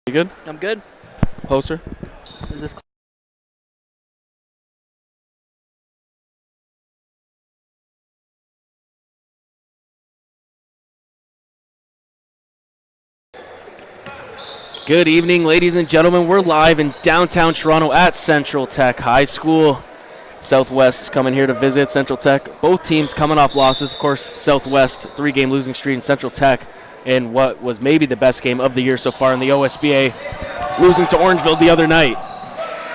You good? I'm good. Closer. Is this Good evening, ladies and gentlemen. We're live in downtown Toronto at Central Tech High School. Southwest is coming here to visit Central Tech. Both teams coming off losses. Of course, Southwest, 3-game losing streak, and Central Tech in what was maybe the best game of the year so far in the OSBA, losing to Orangeville the other night.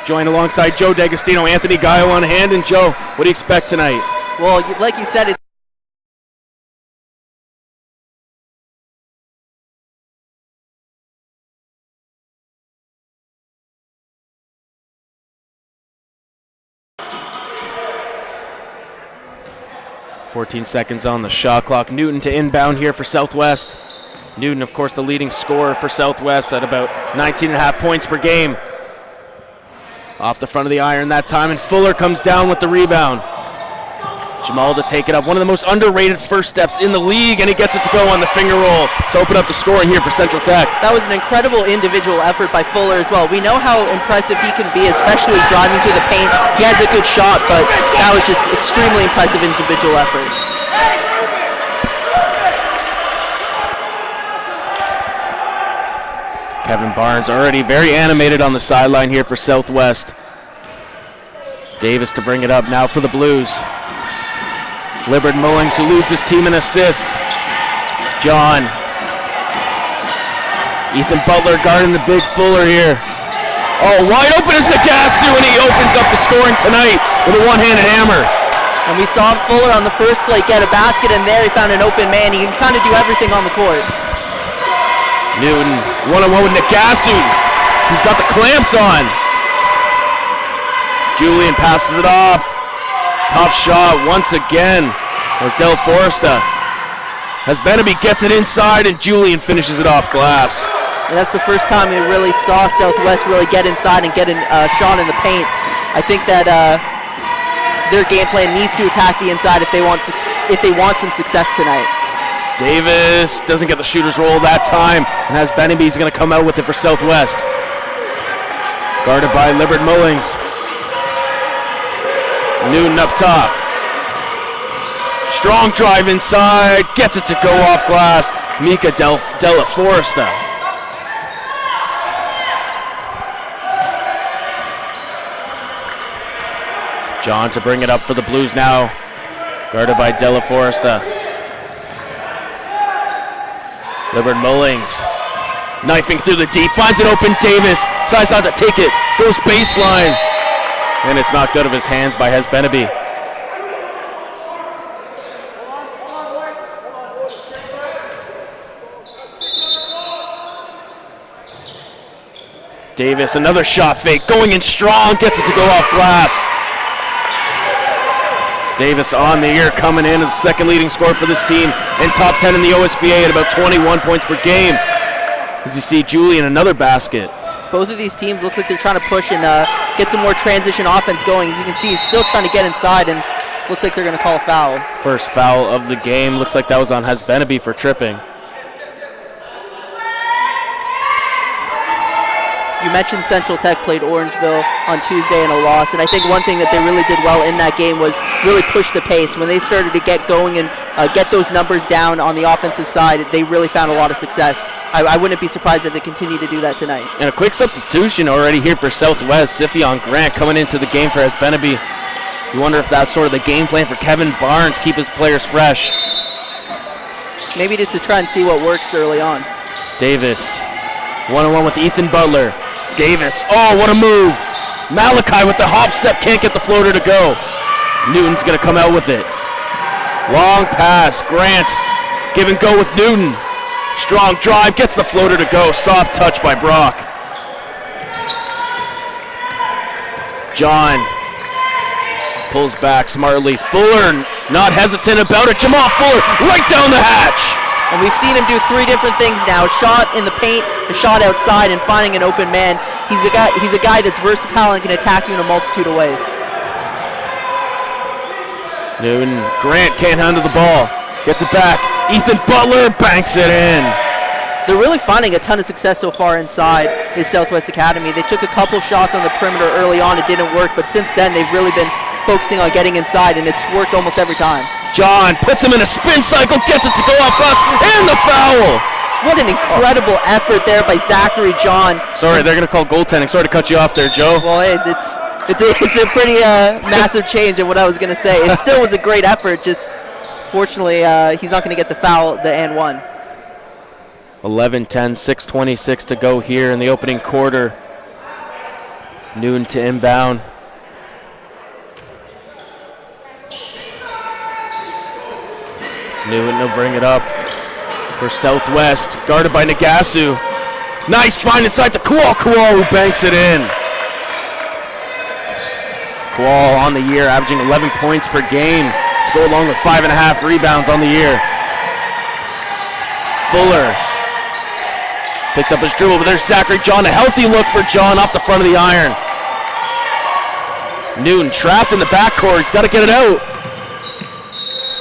Joined alongside Joe D'Agostino, Anthony Gaio on hand. And Joe, what do you expect tonight? Well, like you said, it's 14 seconds on the shot clock. Newton to inbound here for Southwest. Newton, of course, the leading scorer for Southwest at about 19.5 points per game. Off the front of the iron that time, and Fuller comes down with the rebound. Jamal to take it up. One of the most underrated first steps in the league, and he gets it to go on the finger roll to open up the scoring here for Central Tech. that was an incredible individual effort by Fuller as well. We know how impressive he can be, especially driving to the paint. He has a good shot, but that was just extremely impressive individual effort. Kevin Barnes already very animated on the sideline here for Southwest. Davis to bring it up now for the Blues. Libert Mullings, who leads his team in assists. John. Ethan Butler guarding the big Fuller here. Oh, wide open is Nagasu, and he opens up the scoring tonight with a one-handed hammer. And we saw Fuller on the first play get a basket, and there he found an open man. He can kind of do everything on the court. Newton, one-on-one with Nagasu. He's got the clamps on. Julian passes it off. Tough shot once again. As Del Foresta. As Beneby gets it inside, and Julian finishes it off glass. And that's the first time we really saw Southwest really get inside and get a shot in the paint. I think that their game plan needs to attack the inside if they want some success tonight. Davis doesn't get the shooter's roll that time, and as Beneby's going to come out with it for Southwest. Guarded by Libert Mullings. Newton up top. Strong drive inside, gets it to go off glass. Mika Della Foresta. John to bring it up for the Blues now. Guarded by Della Foresta. Libert Mullings. Knifing through the D, finds it open. Davis decides not to take it. Goes baseline. And it's knocked out of his hands by Hez Beneby. Davis, another shot fake, going in strong, gets it to go off glass. Davis on the year, coming in as the second leading scorer for this team and top 10 in the OSBA at about 21 points per game. As you see, Julian, another basket. Both of these teams looks like they're trying to push and get some more transition offense going. As you can see, he's still trying to get inside, and looks like they're going to call a foul. First foul of the game. Looks like that was on Hez Beneby for tripping. You mentioned Central Tech played Orangeville on Tuesday in a loss, and I think one thing that they really did well in that game was really push the pace. When they started to get going and get those numbers down on the offensive side, they really found a lot of success. I wouldn't be surprised if they continue to do that tonight. And a quick substitution already here for Southwest. Sifion Grant coming into the game for Hez Beneby. You wonder if that's sort of the game plan for Kevin Barnes, keep his players fresh. Maybe just to try and see what works early on. Davis, one-on-one with Ethan Butler. Davis, oh, what a move. Malachi with the hop step, can't get the floater to go. Newton's going to come out with it. Long pass, Grant, give and go with Newton. Strong drive, gets the floater to go. Soft touch by Brock. John pulls back smartly. Fuller not hesitant about it. Jamal Fuller right down the hatch. And we've seen him do three different things now: a shot in the paint, a shot outside, and finding an open man. He's a guy that's versatile and can attack you in a multitude of ways. Newton, Grant can't handle the ball. Gets it back. Ethan Butler banks it in. they're really finding a ton of success so far inside is Southwest Academy. They took a couple shots on the perimeter early on. It didn't work, but since then they've really been focusing on getting inside, and it's worked almost every time. John puts him in a spin cycle, gets it to go off glass, and the foul! What an incredible effort there by Zachary John. Sorry, they're going to call goaltending. Sorry to cut you off there, Joe. Well, it's a pretty massive change in what I was going to say. It still was a great effort, just fortunately he's not going to get the foul, the and one. 11-10, 6:26 to go here in the opening quarter. Newton to inbound. Newton will bring it up for Southwest, guarded by Nagasu. Nice find inside to Kual. Kual who banks it in. Kual on the year, averaging 11 points per game to go along with 5.5 rebounds on the year. Fuller picks up his dribble, but there's Zachary John. A healthy look for John off the front of the iron. Newton trapped in the backcourt. He's got to get it out.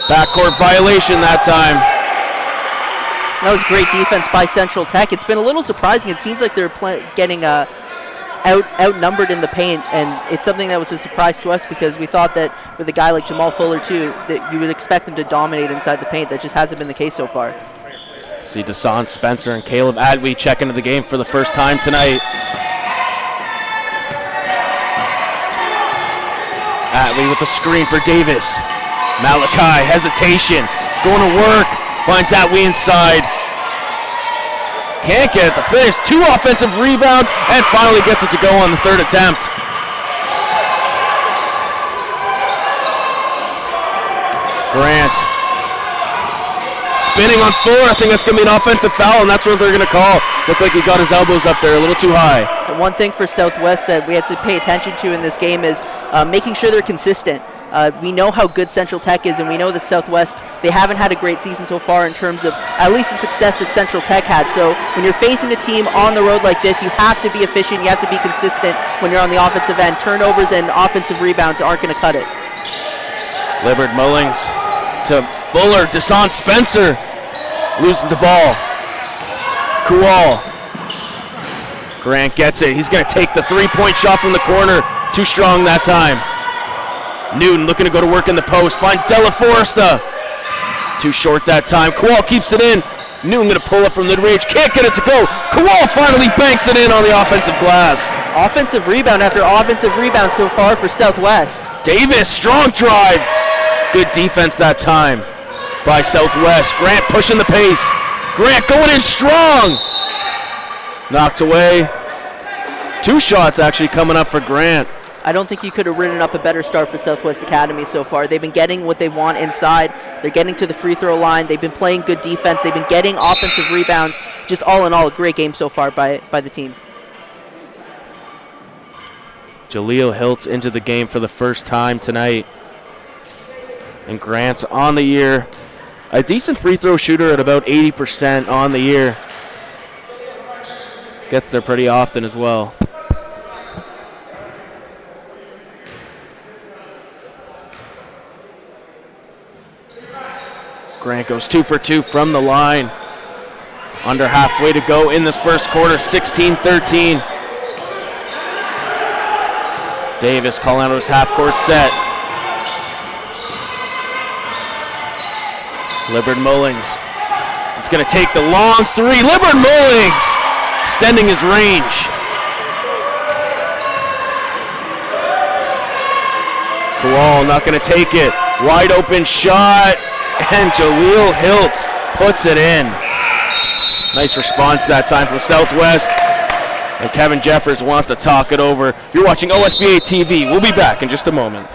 Backcourt violation that time. That was great defense by Central Tech. It's been a little surprising. It seems like they're getting outnumbered in the paint, and it's something that was a surprise to us because we thought that with a guy like Jamal Fuller too, that you would expect them to dominate inside the paint. That just hasn't been the case so far. See Dasan Spencer and Caleb Adwee check into the game for the first time tonight. Adwee with the screen for Davis. Malachi, hesitation, going to work, finds Adwee inside. Can't get it to finish. 2 offensive rebounds, and finally gets it to go on the third attempt. Grant spinning on Fuller. I think that's going to be an offensive foul, and that's what they're going to call. Looked like he got his elbows up there a little too high. And one thing for Southwest that we have to pay attention to in this game is making sure they're consistent. We know how good Central Tech is, and we know that Southwest, they haven't had a great season so far in terms of at least the success that Central Tech had. So when you're facing a team on the road like this, you have to be efficient, you have to be consistent when you're on the offensive end. Turnovers and offensive rebounds aren't going to cut it. Libbard Mullings to Fuller. Dasan Spencer loses the ball. Kual. Grant gets it. He's going to take the three-point shot from the corner. Too strong that time. Newton looking to go to work in the post. Finds Della Foresta. Too short that time. Kual keeps it in. Newton going to pull up from mid-range. Can't get it to go. Kual finally banks it in on the offensive glass. Offensive rebound after offensive rebound so far for Southwest. Davis, strong drive. Good defense that time by Southwest. Grant pushing the pace. Grant going in strong. Knocked away. 2 shots actually coming up for Grant. I don't think you could have written up a better start for Southwest Academy so far. They've been getting what they want inside. They're getting to the free throw line. They've been playing good defense. They've been getting offensive rebounds. Just all in all, a great game so far by the team. Jaleel Hiltz into the game for the first time tonight. And Grant's on the year. A decent free throw shooter at about 80% on the year. Gets there pretty often as well. Grant goes 2 for 2 from the line. Under halfway to go in this first quarter, 16-13. Davis calling out his half-court set. Libbard Mullings. He's going to take the long 3. Libbard Mullings extending his range. Kual not going to take it. Wide open shot. And Jaleel Hiltz puts it in. Nice response that time from Southwest. And Kevin Jeffers wants to talk it over. You're watching OSBA TV. We'll be back in just a moment.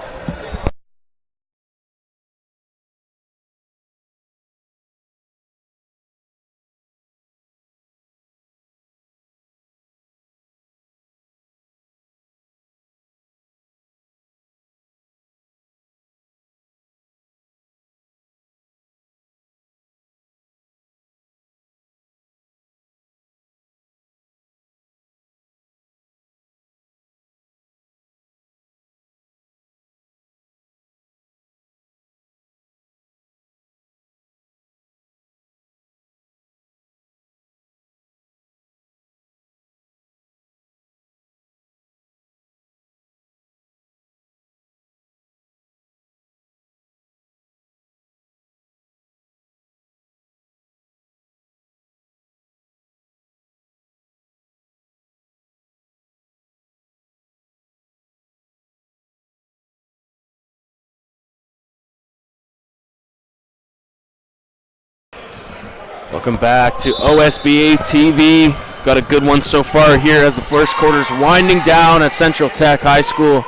Welcome back to OSBA TV. Got a good one so far here as the first quarter's winding down at Central Tech High School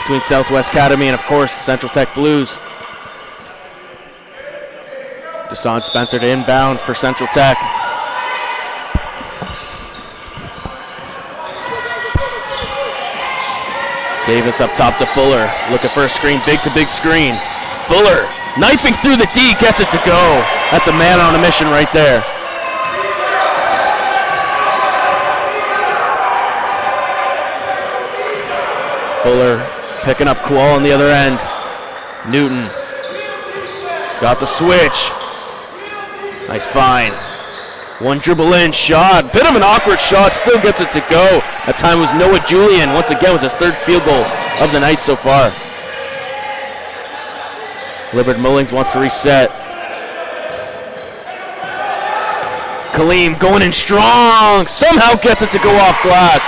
between Southwest Academy and, of course, Central Tech Blues. Deshaun Spencer to inbound for Central Tech. Davis up top to Fuller, looking for a screen, big to big screen. Fuller knifing through the D, gets it to go. That's a man on a mission right there. Fuller picking up Kual on the other end. Newton got the switch. Nice find. One dribble in, shot. Bit of an awkward shot, still gets it to go. That time was Noah Julian, once again with his third field goal of the night so far. Libert Mullings wants to reset. Kaleem going in strong, somehow gets it to go off glass.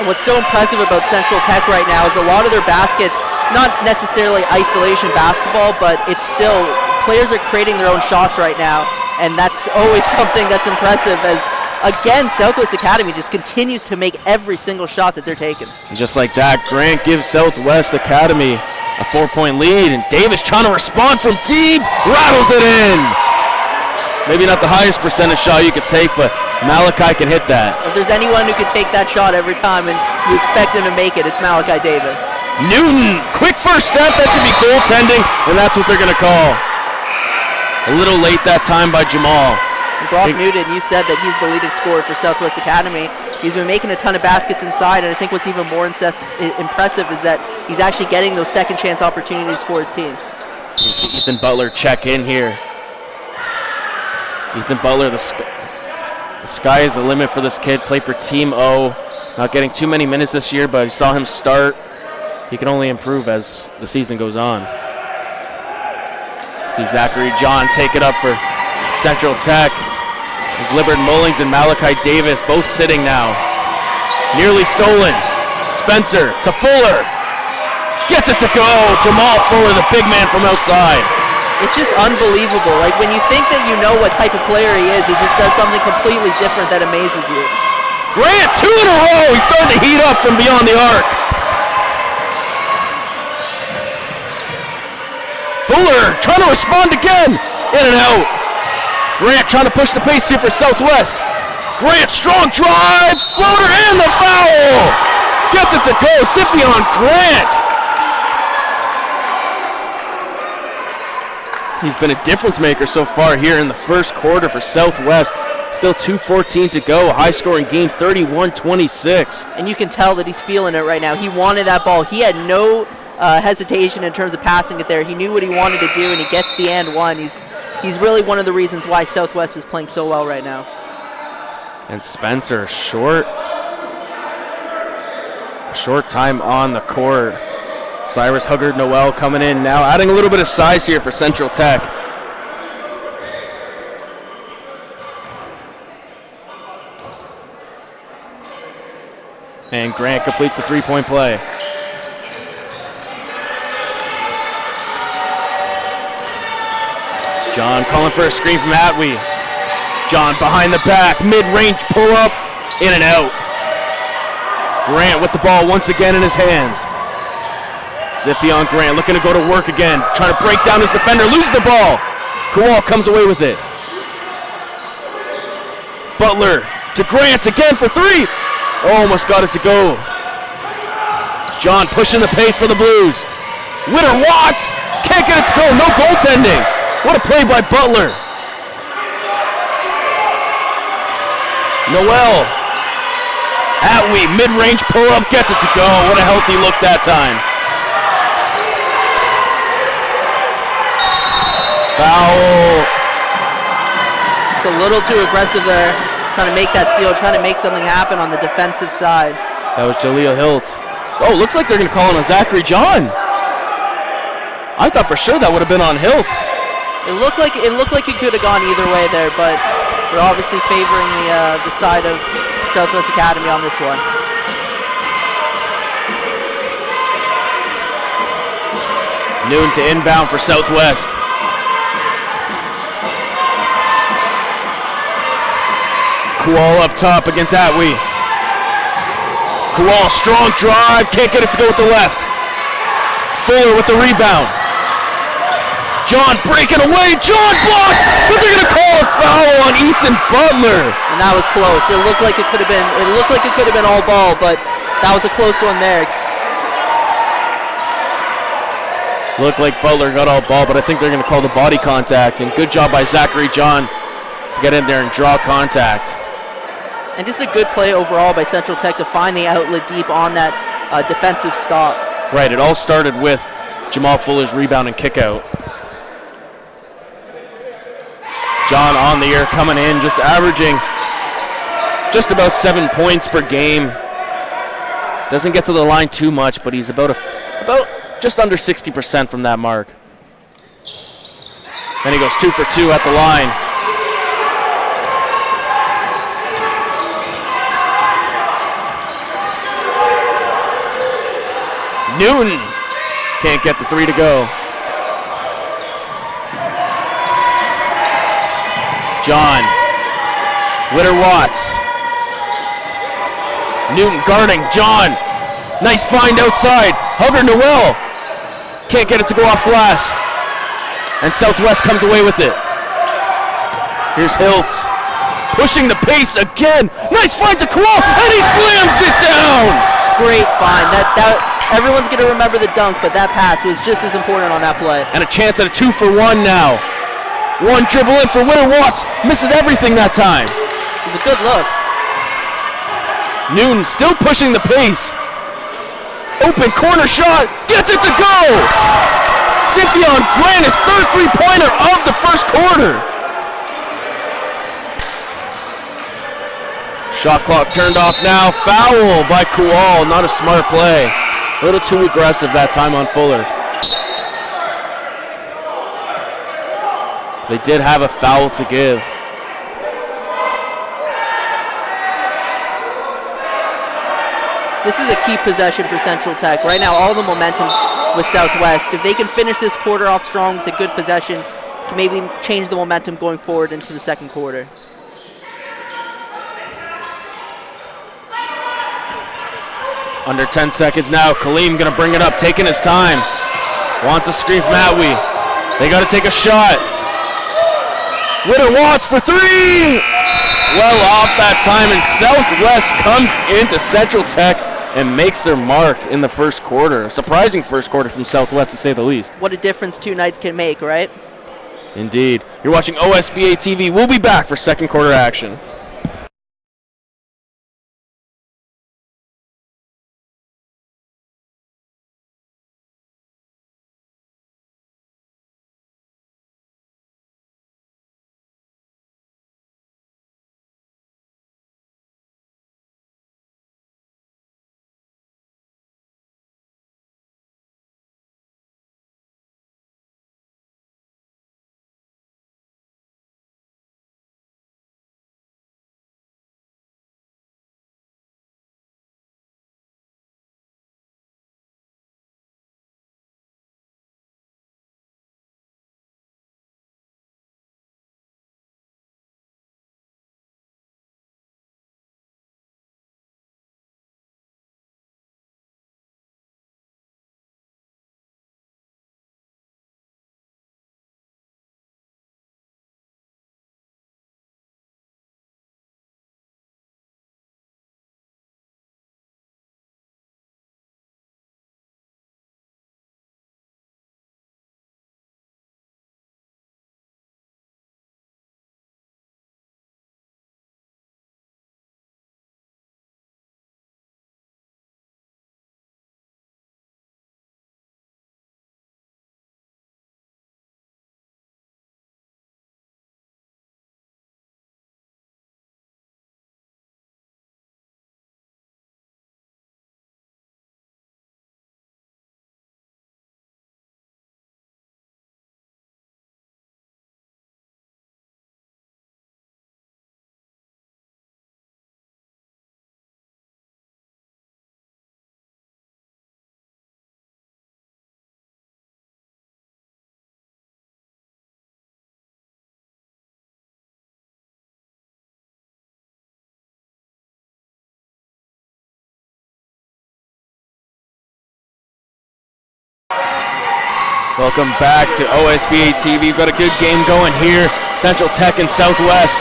And what's so impressive about Central Tech right now is a lot of their baskets, not necessarily isolation basketball, but it's still, players are creating their own shots right now. And that's always something that's impressive as, again, Southwest Academy just continues to make every single shot that they're taking. And just like that, Grant gives Southwest Academy a 4-point lead, and Davis trying to respond from deep, rattles it in. Maybe not the highest percentage shot you could take, but Malachi can hit that. If there's anyone who can take that shot every time and you expect him to make it, it's Malachi Davis. Newton, quick first step, that should be goaltending, and that's what they're gonna call. A little late that time by Jamal. Brock Newton, you said that he's the leading scorer for Southwest Academy. He's been making a ton of baskets inside, and I think what's even more impressive is that he's actually getting those second chance opportunities for his team. Ethan Butler check in here. Ethan Butler, the sky is the limit for this kid. Played for Team O. Not getting too many minutes this year, but I saw him start. He can only improve as the season goes on. See Zachary John take it up for Central Tech. It's Libert Mullings and Malachi Davis both sitting now. Nearly stolen. Spencer to Fuller. Gets it to go. Jamal Fuller, the big man from outside. It's just unbelievable. Like when you think that you know what type of player he is, he just does something completely different that amazes you. Grant, 2 in a row. He's starting to heat up from beyond the arc. Fuller trying to respond again. In and out. Grant trying to push the pace here for Southwest. Grant, strong drive. Floater and the foul. Gets it to go. Sifion Grant. He's been a difference maker so far here in the first quarter for Southwest. Still 2:14 to go. High scoring game, 31-26. And you can tell that he's feeling it right now. He wanted that ball. He had no hesitation in terms of passing it there. He knew what he wanted to do, and he gets the and one. He's really one of the reasons why Southwest is playing so well right now. And Spencer, short time on the court. Cyrus Huggard Noel coming in now, adding a little bit of size here for Central Tech. And Grant completes the three-point play. John calling for a screen from Atwee. John behind the back, mid-range pull-up, in and out. Grant with the ball once again in his hands. Sifion Grant looking to go to work again, trying to break down his defender, loses the ball. Kowal comes away with it. Butler to Grant again for three. Almost got it to go. John pushing the pace for the Blues. Witter Watts can't get it to go, no goaltending. What a play by Butler. Noel. Atwee, mid-range pull-up, gets it to go. What a healthy look that time. Foul. Just a little too aggressive there, trying to make that steal, trying to make something happen on the defensive side. That was Jaleel Hilt. Oh, looks like they're going to call on a Zachary John. I thought for sure that would have been on Hilt. It looked like it could have gone either way there, but we're obviously favoring the side of Southwest Academy on this one. Noon to inbound for Southwest. Kual up top against Atwee. Kual, strong drive, can't get it to go with the left. Fuller with the rebound. John breaking away, John blocked, but they're gonna call a foul on Ethan Butler. And that was close. It looked like it could have been all ball, but that was a close one there. Looked like Butler got all ball, but I think they're gonna call the body contact, and good job by Zachary John to get in there and draw contact. And just a good play overall by Central Tech to find the outlet deep on that defensive stop. Right, it all started with Jamal Fuller's rebound and kick out. John on the air coming in, just averaging just about 7 points per game. Doesn't get to the line too much, but he's about just under 60% from that mark. Then he goes 2 for 2 at the line. Newton can't get the 3 to go. John, Witter-Watts. Newton guarding, John. Nice find outside. Hugger Noel can't get it to go off glass. And Southwest comes away with it. Here's Hiltz pushing the pace again. Nice find to Kual, and he slams it down. Great find. Everyone's going to remember the dunk, but that pass was just as important on that play. And a chance at a 2 for 1 now. One dribble in for Witter-Watts. Misses everything that time. It was a good look. Newton still pushing the pace. Open corner shot. Gets it to go. Sifion Grant, his third three-pointer of the first quarter. Shot clock turned off now. Foul by Kual. Not a smart play. A little too aggressive that time on Fuller. They did have a foul to give. This is a key possession for Central Tech. Right now, all the momentum's with Southwest. If they can finish this quarter off strong with a good possession, can maybe change the momentum going forward into the second quarter. Under 10 seconds now. Kaleem gonna bring it up, taking his time. Wants a screen from Atwee. They gotta take a shot. Witter-Watts for 3! Well off that time, and Southwest comes into Central Tech and makes their mark in the first quarter. A surprising first quarter from Southwest, to say the least. What a difference 2 nights can make, right? Indeed. You're watching OSBA TV. We'll be back for second quarter action. Welcome back to OSBA TV. We've got a good game going here. Central Tech and Southwest.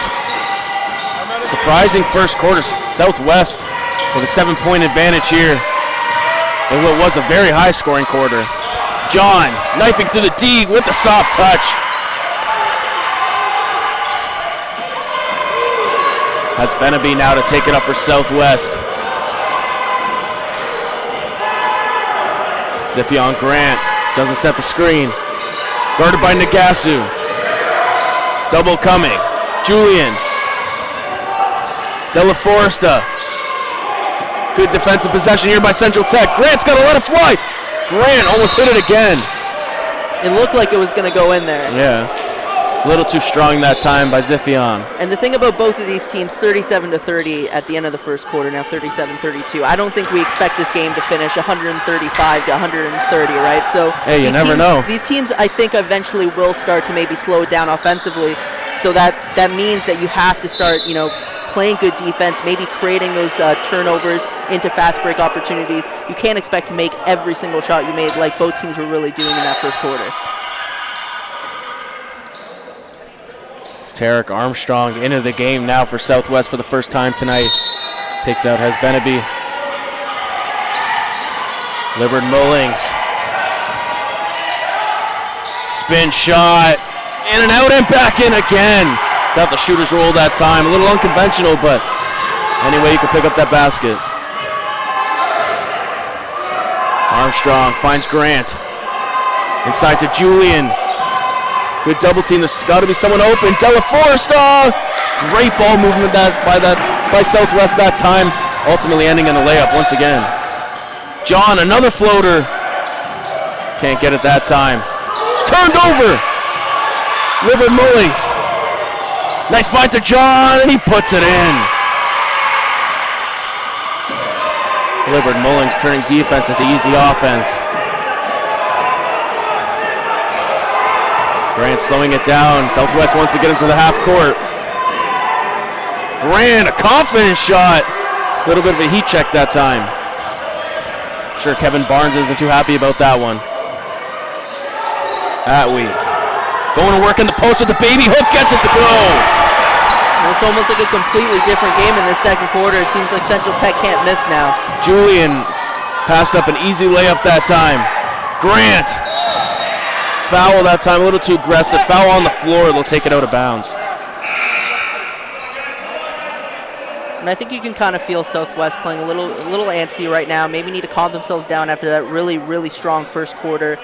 Surprising first quarter. Southwest with a 7-point advantage here in what was a very high-scoring quarter. John knifing through the D with the soft touch. Has Benaby now to take it up for Southwest. Ziphion Grant doesn't set the screen. Guarded by Nagasu. Double coming. Julian. De La Foresta. Good defensive possession here by Central Tech. Grant's got to let it fly. Grant almost hit it again. It looked like it was going to go in there. Yeah. A little too strong that time by Ziphion. And the thing about both of these teams, 37-30 at the end of the first quarter, now 37-32. I don't think we expect this game to finish 135-130, right? So hey, you never know. These teams, I think, eventually will start to maybe slow it down offensively. So that means that you have to start, playing good defense, maybe creating those turnovers into fast break opportunities. You can't expect to make every single shot you made like both teams were really doing in that first quarter. Tarek Armstrong into the game now for Southwest for the first time tonight. Takes out Hez Benaby. Libert Mullings. Spin shot. In and out and back in again. Got the shooter's roll that time. A little unconventional, but anyway, you can pick up that basket. Armstrong finds Grant. Inside to Julian. Good double team. There's got to be someone open. De La Foresta. Great ball movement by Southwest that time. Ultimately ending in a layup once again. John, another floater. Can't get it that time. Turned over. Libert Mullings. Nice fight to John, and he puts it in. Libert Mullings turning defense into easy offense. Grant slowing it down. Southwest wants to get into the half court. Grant, a confident shot. A little bit of a heat check that time. Sure, Kevin Barnes isn't too happy about that one. Atwee going to work in the post with the baby hook, gets it to go. It's almost like a completely different game in this second quarter. It seems like Central Tech can't miss now. Julian passed up an easy layup that time. Grant. Foul that time, a little too aggressive. Foul on the floor, they'll take it out of bounds. And I think you can kind of feel Southwest playing a little antsy right now. Maybe need to calm themselves down after that really, really strong first quarter.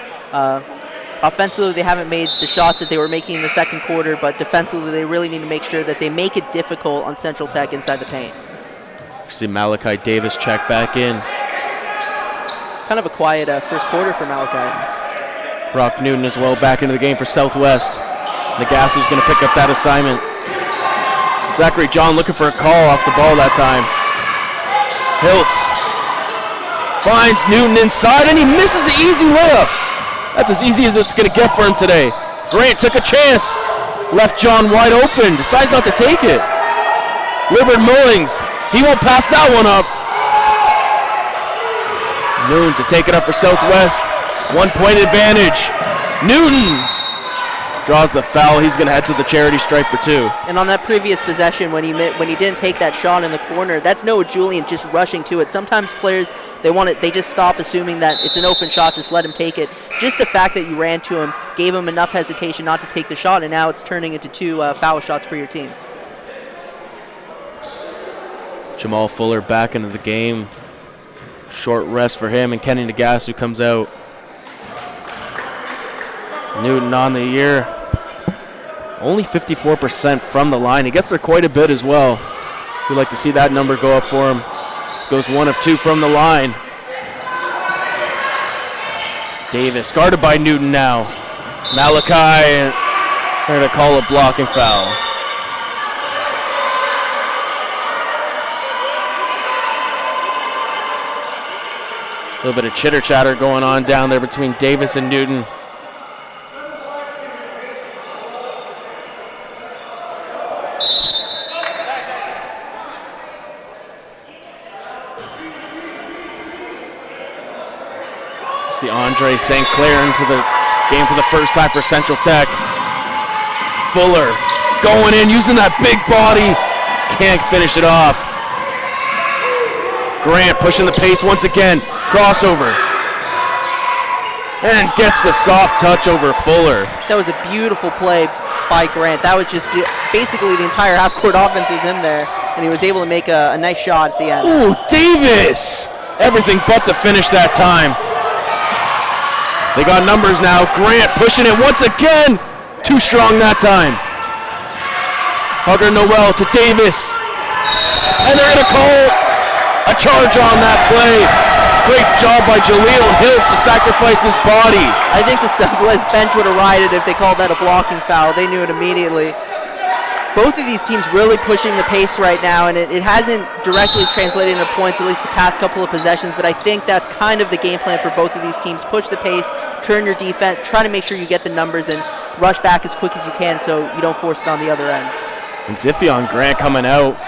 Offensively, they haven't made the shots that they were making in the second quarter, but defensively, they really need to make sure that they make it difficult on Central Tech inside the paint. See Malachi Davis check back in. Kind of a quiet first quarter for Malachi. Brock Newton as well back into the game for Southwest. Nagasu's going to pick up that assignment. Zachary John looking for a call off the ball that time. Hiltz finds Newton inside, and he misses the easy layup. That's as easy as it's going to get for him today. Grant took a chance. Left John wide open. Decides not to take it. Libert Mullings. He won't pass that one up. Newton to take it up for Southwest. 1 point advantage. Newton draws the foul. He's going to head to the charity stripe for 2. And on that previous possession, when he didn't take that shot in the corner, that's Noah Julian just rushing to it. Sometimes players, they just stop assuming that it's an open shot, just let him take it. Just the fact that you ran to him gave him enough hesitation not to take the shot, and now it's turning into 2 foul shots for your team. Jamal Fuller back into the game. Short rest for him, and Kenny Nagasu comes out. Newton on the year. Only 54% from the line. He gets there quite a bit as well. We'd like to see that number go up for him. This goes 1 of 2 from the line. Davis guarded by Newton now. Malachi, they're going to call a blocking foul. A little bit of chitter chatter going on down there between Davis and Newton. See Andre St. Clair into the Game for the first time for Central Tech. Fuller going in, using that big body. Can't finish it off. Grant pushing the pace once again. Crossover. And gets the soft touch over Fuller. That was a beautiful play by Grant. That was just basically the entire half-court offense was in there, and he was able to make a nice shot at the end. Ooh, Davis! Everything but the finish that time. They got numbers now. Grant pushing it once again. Too strong that time. Hugger Noel to Davis. And they're going to call a charge on that play. Great job by Jaleel Hiltz to sacrifice his body. I think the Southwest bench would have rioted if they called that a blocking foul. They knew it immediately. Both of these teams really pushing the pace right now, and it hasn't directly translated into points, at least the past couple of possessions, but I think that's kind of the game plan for both of these teams. Push the pace, turn your defense, try to make sure you get the numbers, and rush back as quick as you can so you don't force it on the other end. And Ziphion Grant coming out.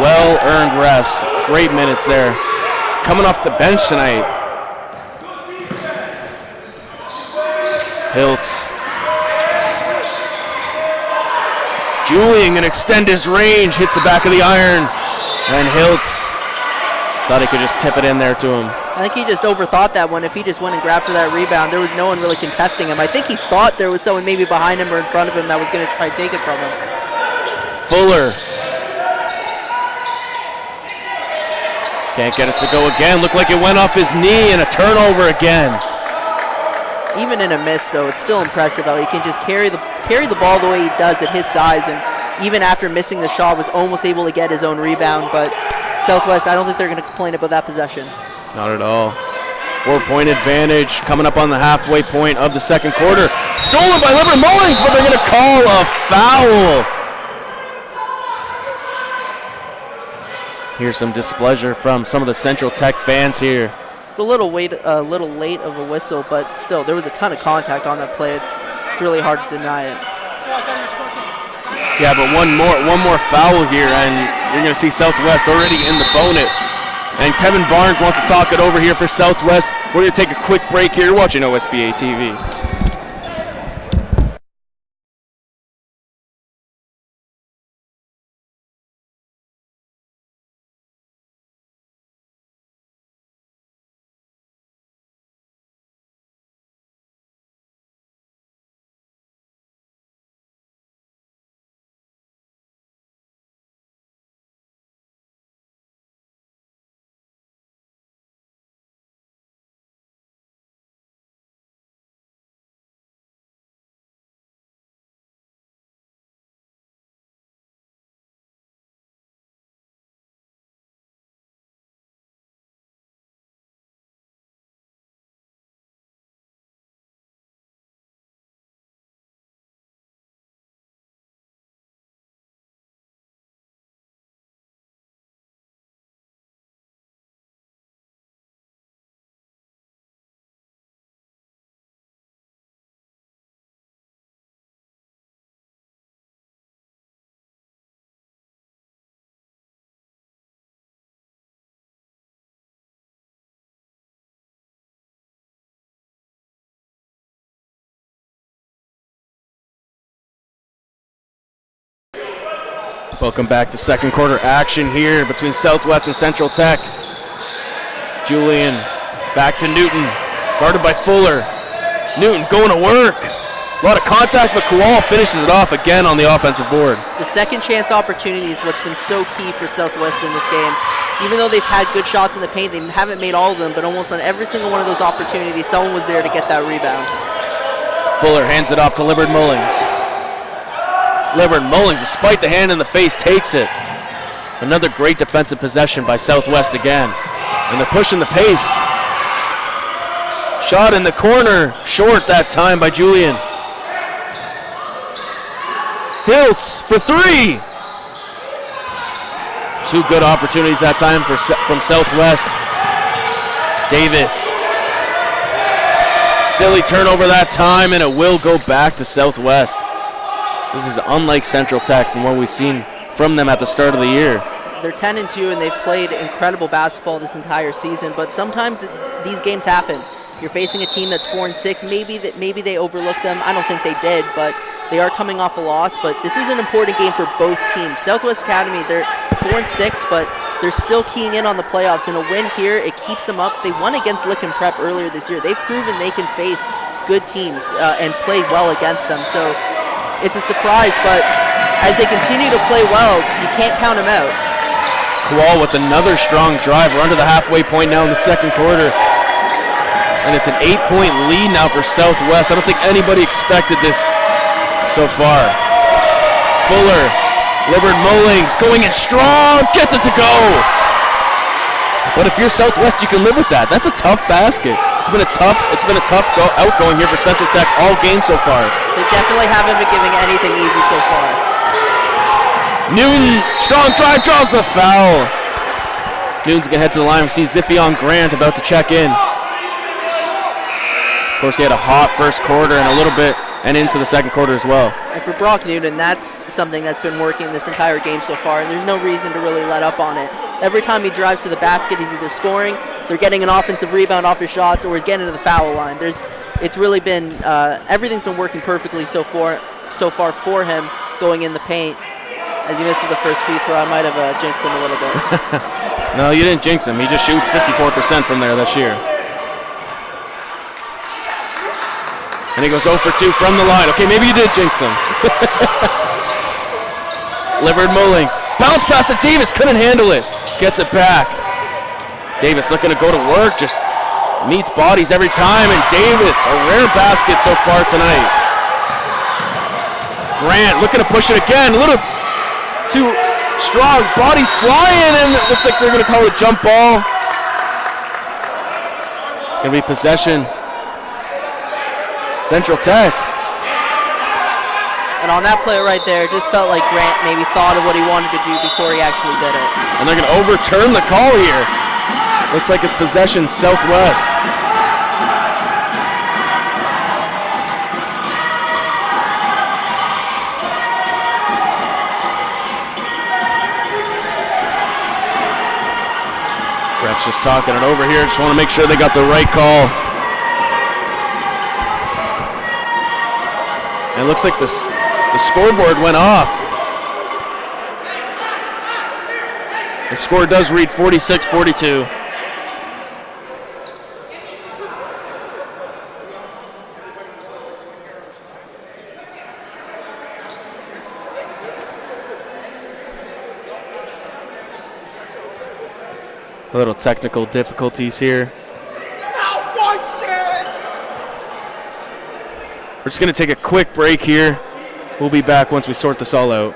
Well-earned rest. Great minutes there. Coming off the bench tonight. Hiltz. Julian gonna extend his range, hits the back of the iron. And Hiltz thought he could just tip it in there to him. I think he just overthought that one. If he just went and grabbed for that rebound, there was no one really contesting him. I think he thought there was someone maybe behind him or in front of him that was gonna try to take it from him. Fuller. Can't get it to go again. Looked like it went off his knee, and a turnover again. Even in a miss, though, it's still impressive how he can just carry the ball the way he does at his size, and even after missing the shot, was almost able to get his own rebound. But Southwest, I don't think they're going to complain about that possession. Not at all. 4-point advantage coming up on the halfway point of the second quarter. Stolen by Liver Mullings, but they're going to call a foul. Here's some displeasure from some of the Central Tech fans here. It's a little late of a whistle, but still, there was a ton of contact on that play. It's really hard to deny it. Yeah, but one more foul here, and you're going to see Southwest already in the bonus. And Kevin Barnes wants to talk it over here for Southwest. We're going to take a quick break here. You're watching OSBA TV. Welcome back to second quarter action here between Southwest and Central Tech. Julian back to Newton, guarded by Fuller. Newton going to work. A lot of contact, but Kowal finishes it off again on the offensive board. The second chance opportunity is what's been so key for Southwest in this game. Even though they've had good shots in the paint, they haven't made all of them, but almost on every single one of those opportunities, someone was there to get that rebound. Fuller hands it off to Libbard Mullings. Libbard Mullings, despite the hand in the face, takes it. Another great defensive possession by Southwest again. And they're pushing the pace. Shot in the corner, short that time by Julian. Hiltz for three. Two good opportunities that time from Southwest. Davis. Silly turnover that time, and it will go back to Southwest. This is unlike Central Tech from what we've seen from them at the start of the year. They're 10-2, and they've played incredible basketball this entire season, but sometimes these games happen. You're facing a team that's 4-6. Maybe they overlooked them. I don't think they did, but they are coming off a loss. But this is an important game for both teams. Southwest Academy, they're 4-6, but they're still keying in on the playoffs. And a win here, it keeps them up. They won against Licking Prep earlier this year. They've proven they can face good teams and play well against them. So it's a surprise, but as they continue to play well, you can't count them out. Kowal with another strong drive. We're under the halfway point now in the second quarter. And it's an 8-point lead now for Southwest. I don't think anybody expected this so far. Fuller, Libbard Mullings going in strong, gets it to go. But if you're Southwest, you can live with that. That's a tough basket. It's been a tough outgoing here for Central Tech all game so far. They definitely haven't been giving anything easy so far. Newton, strong drive, draws the foul. Newton's gonna head to the line. We see Ziphion Grant about to check in. Of course, he had a hot first quarter and a little bit and into the second quarter as well. And for Brock Newton, that's something that's been working this entire game so far, and there's no reason to really let up on it. Every time he drives to the basket, he's either scoring, they're getting an offensive rebound off his shots, or he's getting to the foul line. It's really been everything's been working perfectly so far for him going in the paint. As he misses the first free throw, I might have jinxed him a little bit. No, you didn't jinx him. He just shoots 54% from there this year. And he goes 0 for 2 from the line. Okay, maybe you did jinx him. Libbard Mullings. Bounce pass to Davis. Couldn't handle it. Gets it back. Davis looking to go to work. Just meets bodies every time. And Davis, a rare basket so far tonight. Grant looking to push it again. A little too strong. Bodies flying. And it looks like they're going to call it a jump ball. It's going to be possession. Central Tech. And on that play right there, it just felt like Grant maybe thought of what he wanted to do before he actually did it. And they're going to overturn the call here. Looks like it's possession Southwest. Ref's just talking it over here. Just want to make sure they got the right call. And it looks like the scoreboard went off. The score does read 46-42. A little technical difficulties here. We're just going to take a quick break here. We'll be back once we sort this all out.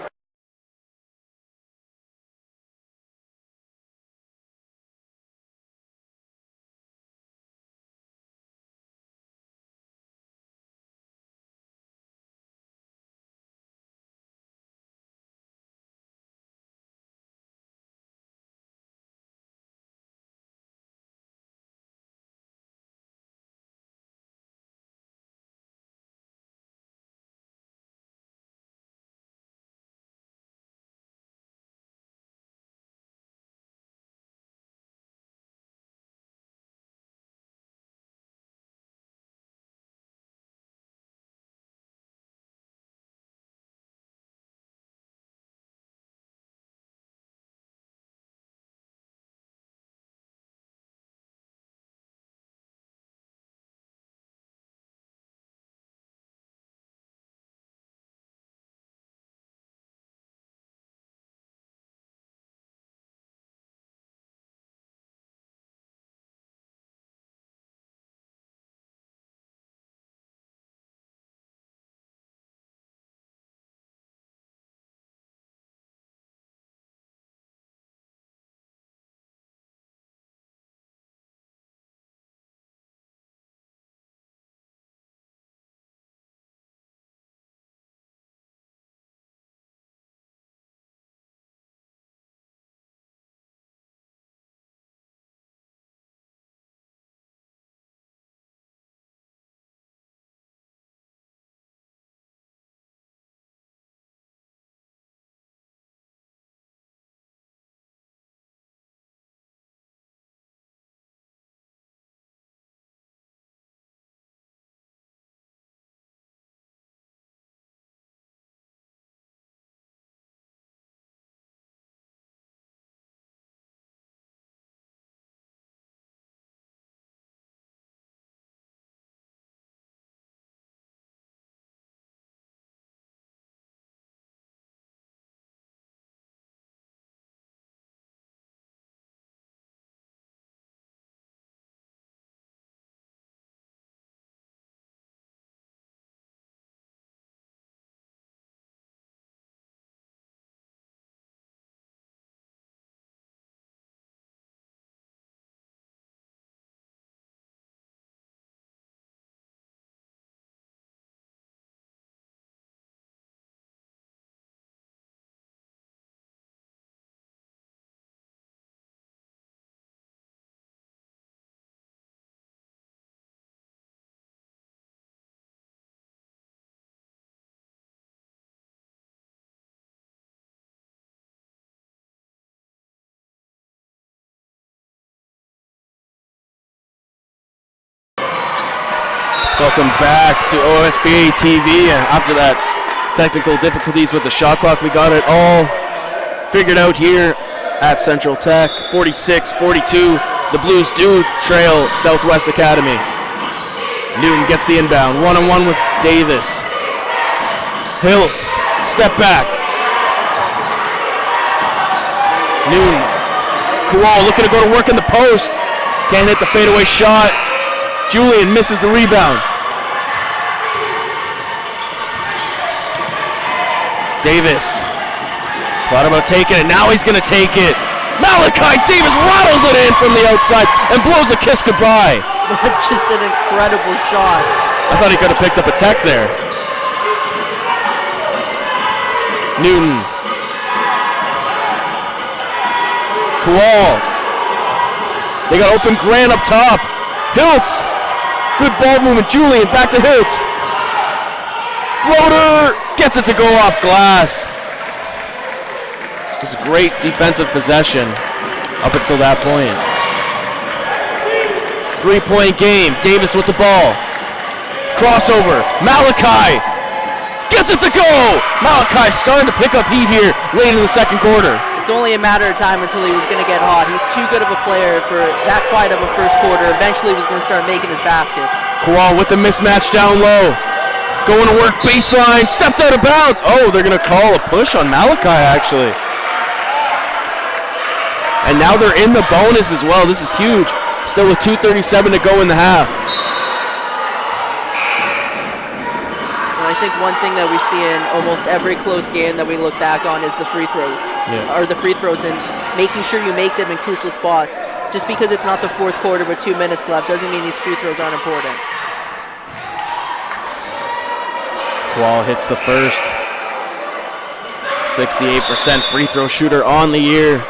Welcome back to OSBA TV. After that technical difficulties with the shot clock, we got it all figured out here at Central Tech. 46-42, the Blues do trail Southwest Academy. Newton gets the inbound, one-on-one with Davis. Hiltz, step back. Newton, Kowal looking to go to work in the post. Can't hit the fadeaway shot. Julian misses the rebound. Davis thought about taking it. Now he's going to take it. Malachi Davis rattles it in from the outside and blows a kiss goodbye. Just an incredible shot. I thought he could have picked up a tech there. Newton. Kowal. They got open Grant up top. Hiltz. Good ball movement. Julian back to Hiltz. Floater. Gets it to go off glass. It was a great defensive possession up until that point. 3-point game. Davis with the ball. Crossover. Malachi gets it to go. Malachi starting to pick up heat here late in the second quarter. It's only a matter of time until he was going to get hot. He's too good of a player for that quiet of a first quarter. Eventually he was going to start making his baskets. Kowal with the mismatch down low. Going to work baseline. Stepped out of bounds. Oh, they're going to call a push on Malachi actually. And now they're in the bonus as well. This is huge. Still with 2:37 to go in the half. I think one thing that we see in almost every close game that we look back on is the free throw, or the free throws, and making sure you make them in crucial spots. Just because it's not the fourth quarter with 2 minutes left doesn't mean these free throws aren't important. Kowal hits the first. 68% free throw shooter on the year.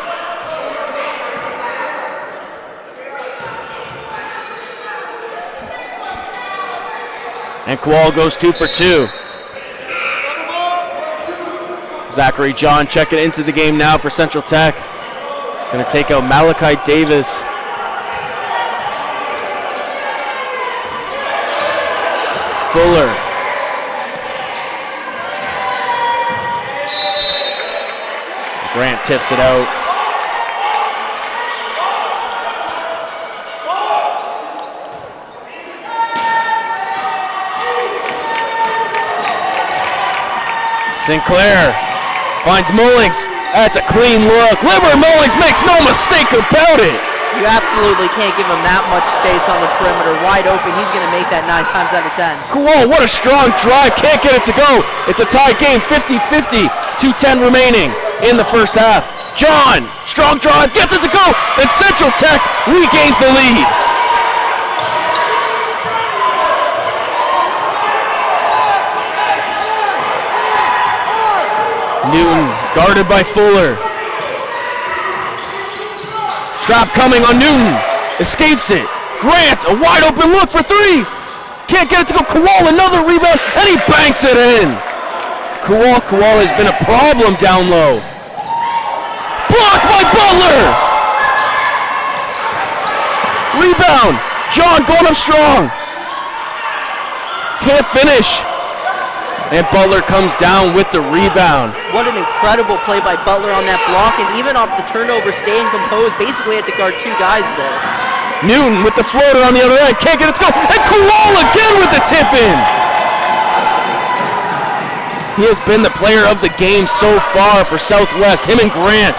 And Kowal goes 2 for 2. Zachary John checking into the game now for Central Tech. Going to take out Malachi Davis. Fuller. Grant tips it out. Sinclair finds Mullings. That's a clean look. Liver Mullings makes no mistake about it. You absolutely can't give him that much space on the perimeter. Wide open. He's going to make that 9 times out of 10. Cool. What a strong drive. Can't get it to go. It's a tie game. 50-50. 2:10 remaining in the first half. John, strong drive. Gets it to go. And Central Tech regains the lead. Newton guarded by Fuller. Trap coming on Newton. Escapes it. Grant, a wide open look for 3. Can't get it to go. Kowal, another rebound, and he banks it in. Kowal has been a problem down low. Blocked by Butler. Rebound. John going up strong. Can't finish. And Butler comes down with the rebound. What an incredible play by Butler on that block, and even off the turnover, staying composed, basically had to guard 2 guys there. Newton with the floater on the other end, can't get it to go, and Kowal again with the tip in. He has been the player of the game so far for Southwest, him and Grant.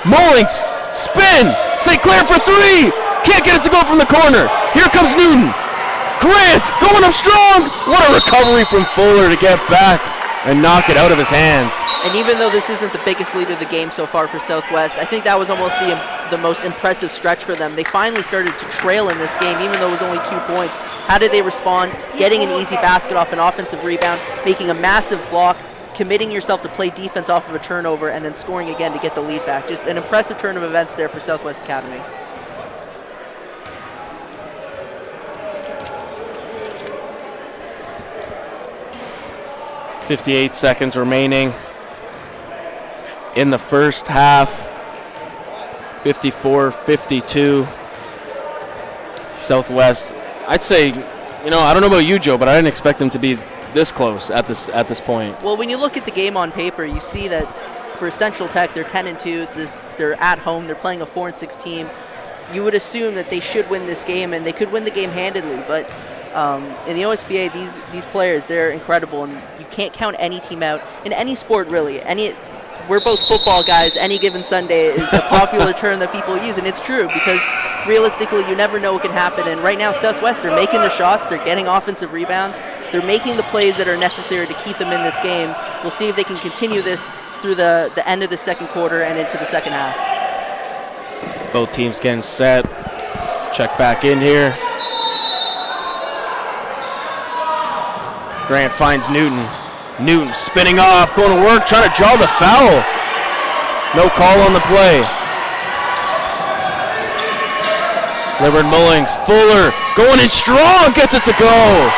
Mullings, spin, St. Clair for 3, can't get it to go from the corner. Here comes Newton. Grant going up strong. What a recovery from Fuller to get back and knock it out of his hands. And even though this isn't the biggest lead of the game so far for Southwest, I think that was almost the most impressive stretch for them. They finally started to trail in this game, even though it was only 2 points. How did they respond? Getting an easy basket off an offensive rebound, making a massive block, committing yourself to play defense off of a turnover, and then scoring again to get the lead back. Just an impressive turn of events there for Southwest Academy. 58 seconds remaining in the first half. 54-52. Southwest, I'd say I don't know about you, Joe, but I didn't expect them to be this close at this point. Well, when you look at the game on paper, you see that for Central Tech, they're 10-2. They're at home. They're playing a 4-6 team. You would assume that they should win this game, and they could win the game handedly. But in the OSBA, these players, they're incredible, and you can't count any team out in any sport, really. We're both football guys. Any given Sunday is a popular term that people use, and it's true because realistically, you never know what can happen. And right now, Southwest, they're making the shots. They're getting offensive rebounds. They're making the plays that are necessary to keep them in this game. We'll see if they can continue this through the end of the second quarter and into the second half. Both teams getting set. Check back in here. Grant finds Newton. Newton spinning off, going to work, trying to draw the foul. No call on the play. Liberty Mullings, Fuller, going in strong, gets it to go.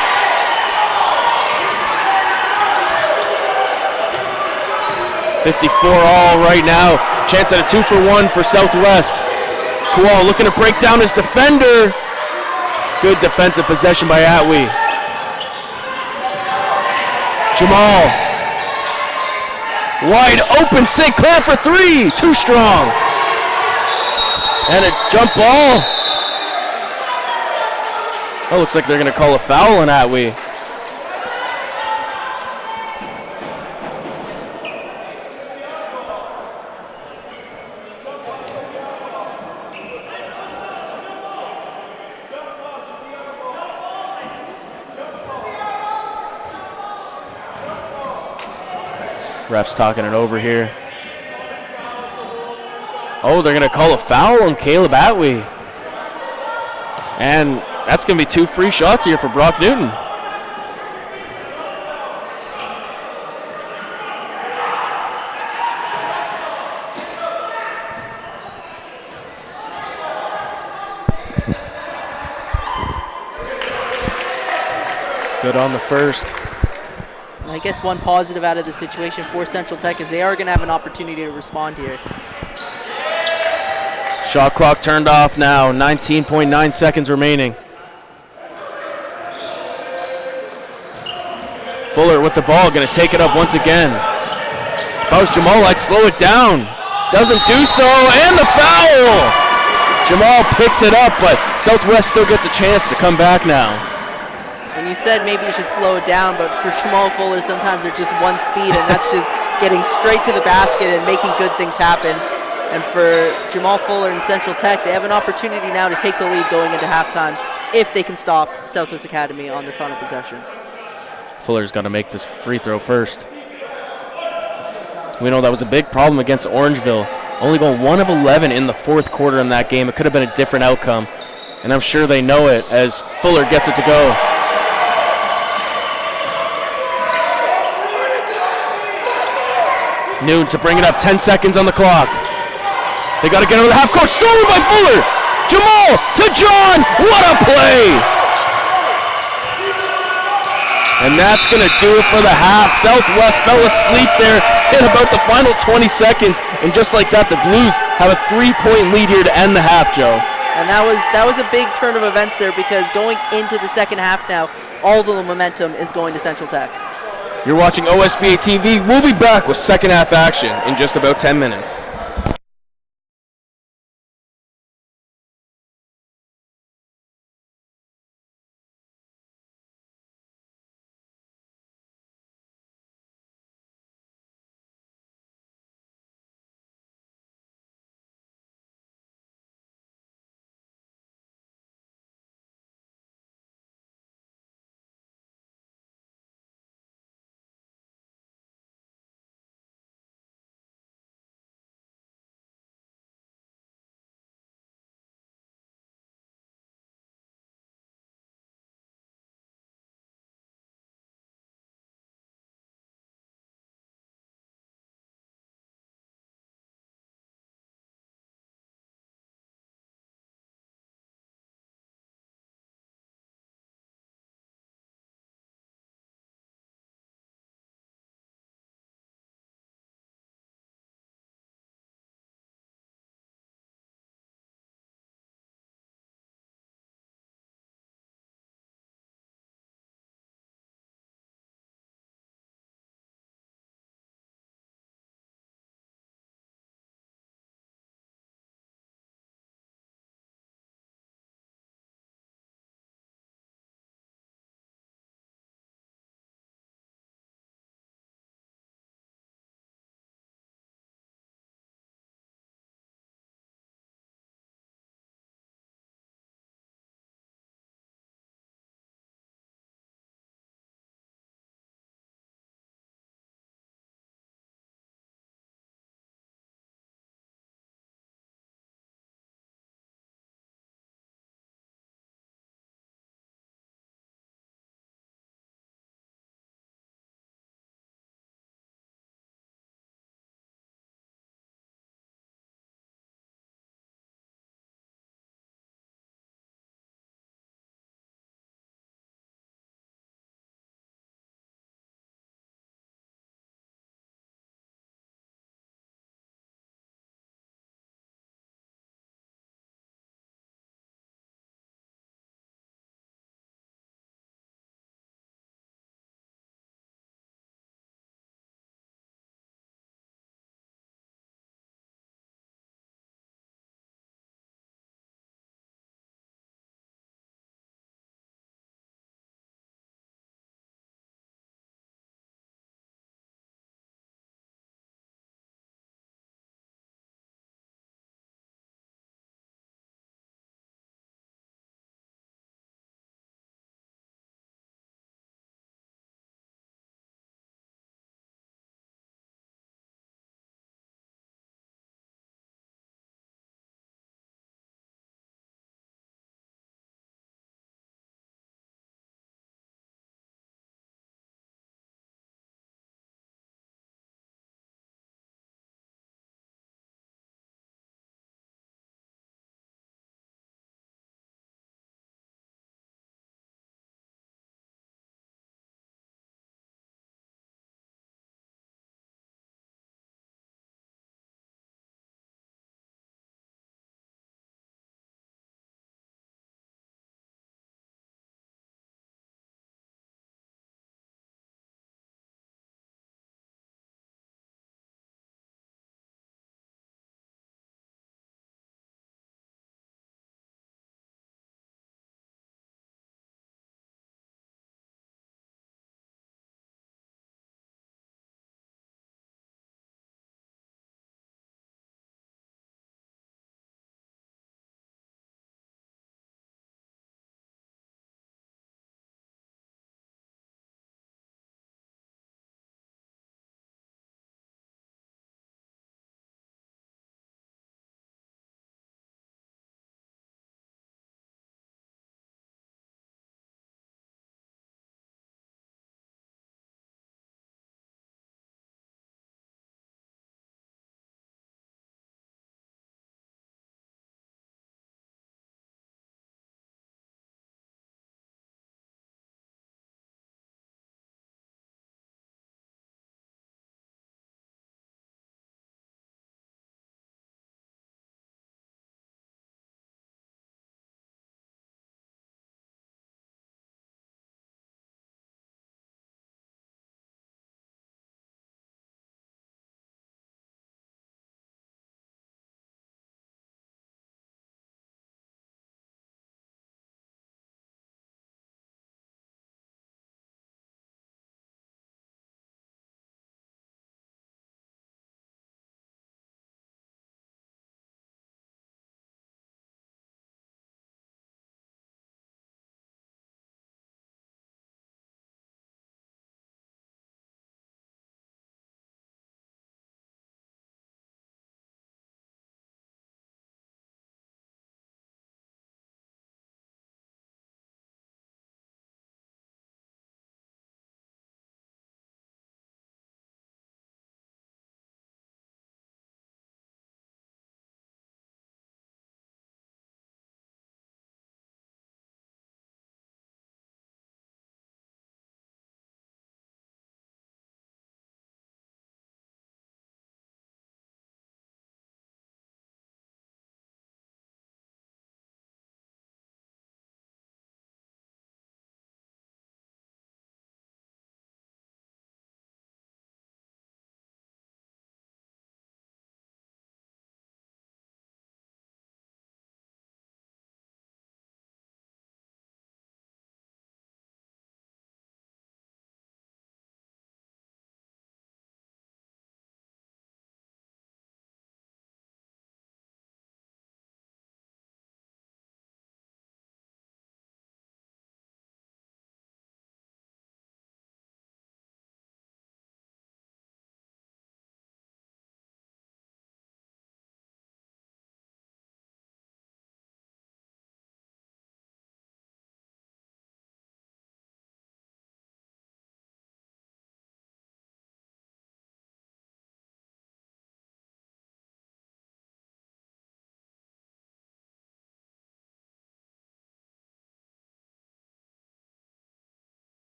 .54 all right now. Chance at a 2-for-1 for Southwest. Kowal looking to break down his defender. Good defensive possession by Atwee. Jamal. Wide open, St. Clair for three. Too strong. And a jump ball. Oh, looks like they're going to call a foul on Atwee. Ref's talking it over here. Oh, they're going to call a foul on Caleb Atwee. And that's going to be 2 free shots here for Brock Newton. Good on the first. I guess one positive out of the situation for Central Tech is they are going to have an opportunity to respond here. Shot clock turned off now, 19.9 seconds remaining. Fuller with the ball, going to take it up once again. If I was Jamal, I'd slow it down. Doesn't do so, and the foul! Jamal picks it up, but Southwest still gets a chance to come back now. And you said maybe you should slow it down, but for Jamal Fuller, sometimes they're just one speed, and that's just getting straight to the basket and making good things happen. And for Jamal Fuller and Central Tech, they have an opportunity now to take the lead going into halftime if they can stop Southwest Academy on their front of possession. Fuller's got to make this free throw first. We know that was a big problem against Orangeville. Only going 1 of 11 in the fourth quarter in that game. It could have been a different outcome, and I'm sure they know it as Fuller gets it to go. Noon to bring it up, 10 seconds on the clock. They got to get over the half court, stolen by Fuller. Jamal to John, what a play! And that's going to do it for the half. Southwest fell asleep there in about the final 20 seconds, and just like that, the Blues have a 3-point lead here to end the half, Joe. And that was a big turn of events there because going into the second half now, all the momentum is going to Central Tech. You're watching OSBA TV. We'll be back with second half action in just about 10 minutes.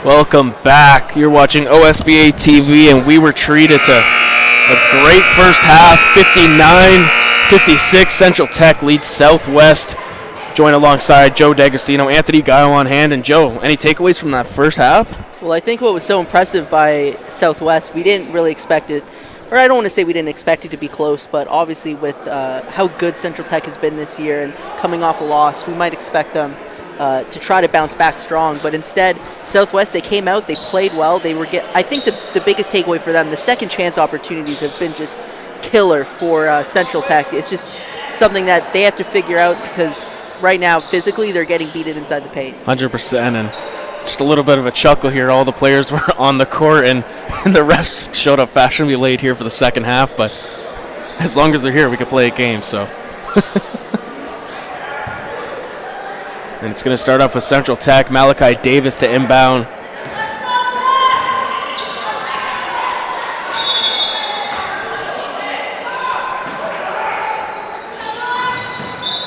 Welcome back. You're watching OSBA TV, and we were treated to a great first half. 59-56, Central Tech leads Southwest. Joined alongside Joe D'Agostino, Anthony Gaio on hand. And Joe, any takeaways from that first half? Well, I think what was so impressive by Southwest, we didn't really expect it, or I don't want to say we didn't expect it to be close, but obviously with how good Central Tech has been this year and coming off a loss, we might expect them to try to bounce back strong. But instead, Southwest, they came out, they played well. I think the biggest takeaway for them, the second chance opportunities have been just killer for Central Tech. It's just something that they have to figure out because right now, physically, they're getting beaten inside the paint. 100%, and just a little bit of a chuckle here. All the players were on the court, and the refs showed up fashionably late here for the second half, but as long as they're here, we can play a game, so. And it's going to start off with Central Tech. Malachi Davis to inbound.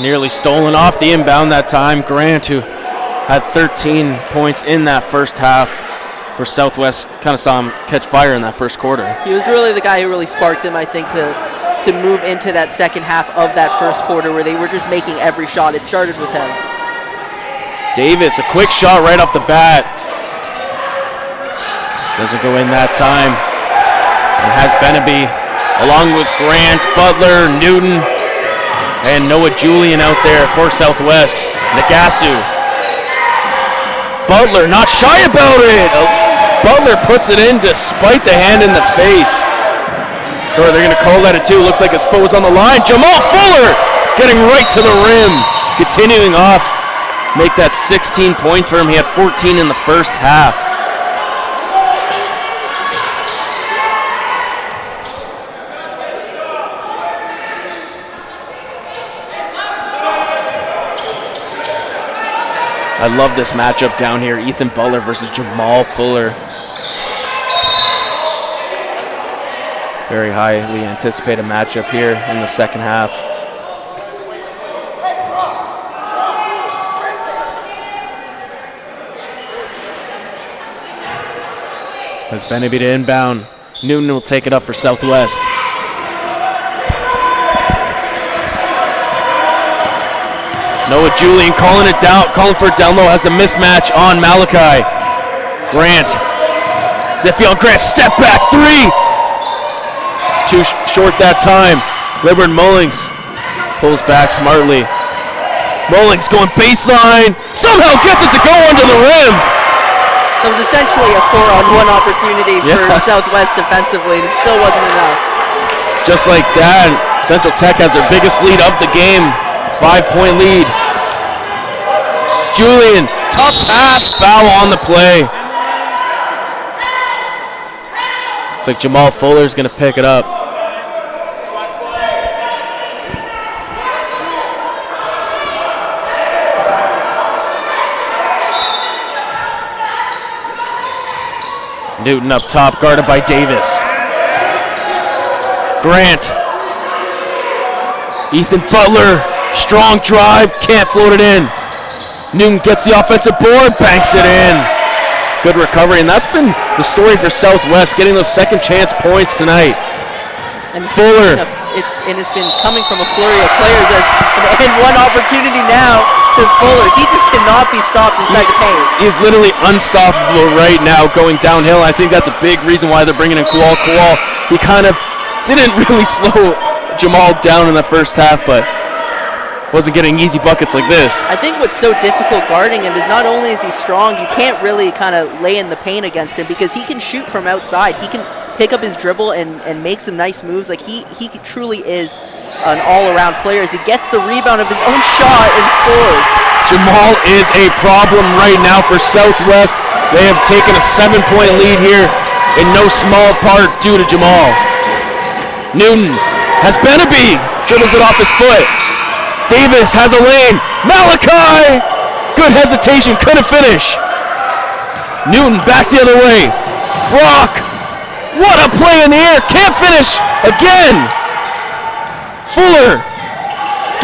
Nearly stolen off the inbound that time. Grant, who had 13 points in that first half for Southwest, kind of saw him catch fire in that first quarter. He was really the guy who really sparked them, I think, to move into that second half of that first quarter where they were just making every shot. It started with him. Davis, a quick shot right off the bat. Doesn't go in that time. And has Benaby, along with Grant, Butler, Newton, and Noah Julian out there for Southwest. Nagasu. Butler not shy about it. Butler puts it in despite the hand in the face. Sorry, they're going to call that a two. Looks like his foot was on the line. Jamal Fuller getting right to the rim. Continuing off. Make that 16 points for him. He had 14 in the first half. I love this matchup down here. Ethan Butler versus Jamal Fuller. Very highly anticipated matchup here in the second half. As Benaby to inbound. Newton will take it up for Southwest. Noah Julian calling it down, calling for it down low, has the mismatch on Malachi. Grant. Zephion Grant, step back three. Too short that time. Libbard Mullings pulls back smartly. Mullings going baseline, somehow gets it to go under the rim. It was essentially a 4-on-1 opportunity for Southwest defensively, and it still wasn't enough. Just like that, Central Tech has their biggest lead of the game. 5-point lead. Julian, tough pass, foul on the play. Looks like Jamal Fuller's going to pick it up. Newton up top, guarded by Davis. Grant. Ethan Butler, strong drive, can't float it in. Newton gets the offensive board, banks it in. Good recovery, and that's been the story for Southwest, getting those second chance points tonight. And Fuller. It's been coming from a flurry of players, and one opportunity now for Fuller. He just cannot be stopped inside the paint. He's literally unstoppable right now going downhill. I think that's a big reason why they're bringing in Kual. He kind of didn't really slow Jamal down in the first half, but wasn't getting easy buckets like this. I think what's so difficult guarding him is not only is he strong, you can't really kind of lay in the paint against him because he can shoot from outside. He can pick up his dribble and make some nice moves. Like he truly is an all-around player as he gets the rebound of his own shot and scores. Jamal is a problem right now for Southwest. They have taken a 7-point lead here in no small part due to Jamal. Newton has Benaby, dribbles it off his foot. Davis has a lane. Malachi! Good hesitation, couldn't finish. Newton back the other way. Brock! What a play in the air! Can't finish again! Fuller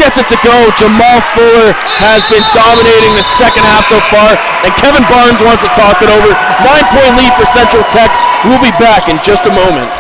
gets it to go. Jamal Fuller has been dominating the second half so far, and Kevin Barnes wants to talk it over. 9-point lead for Central Tech. We'll be back in just a moment.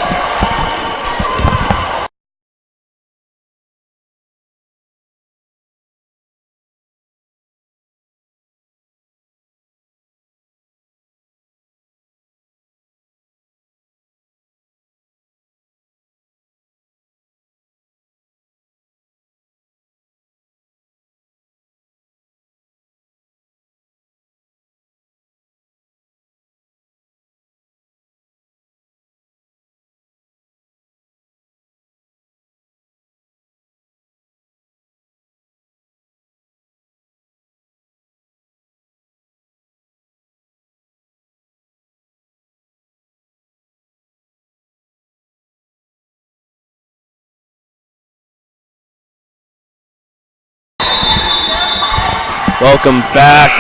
Welcome back.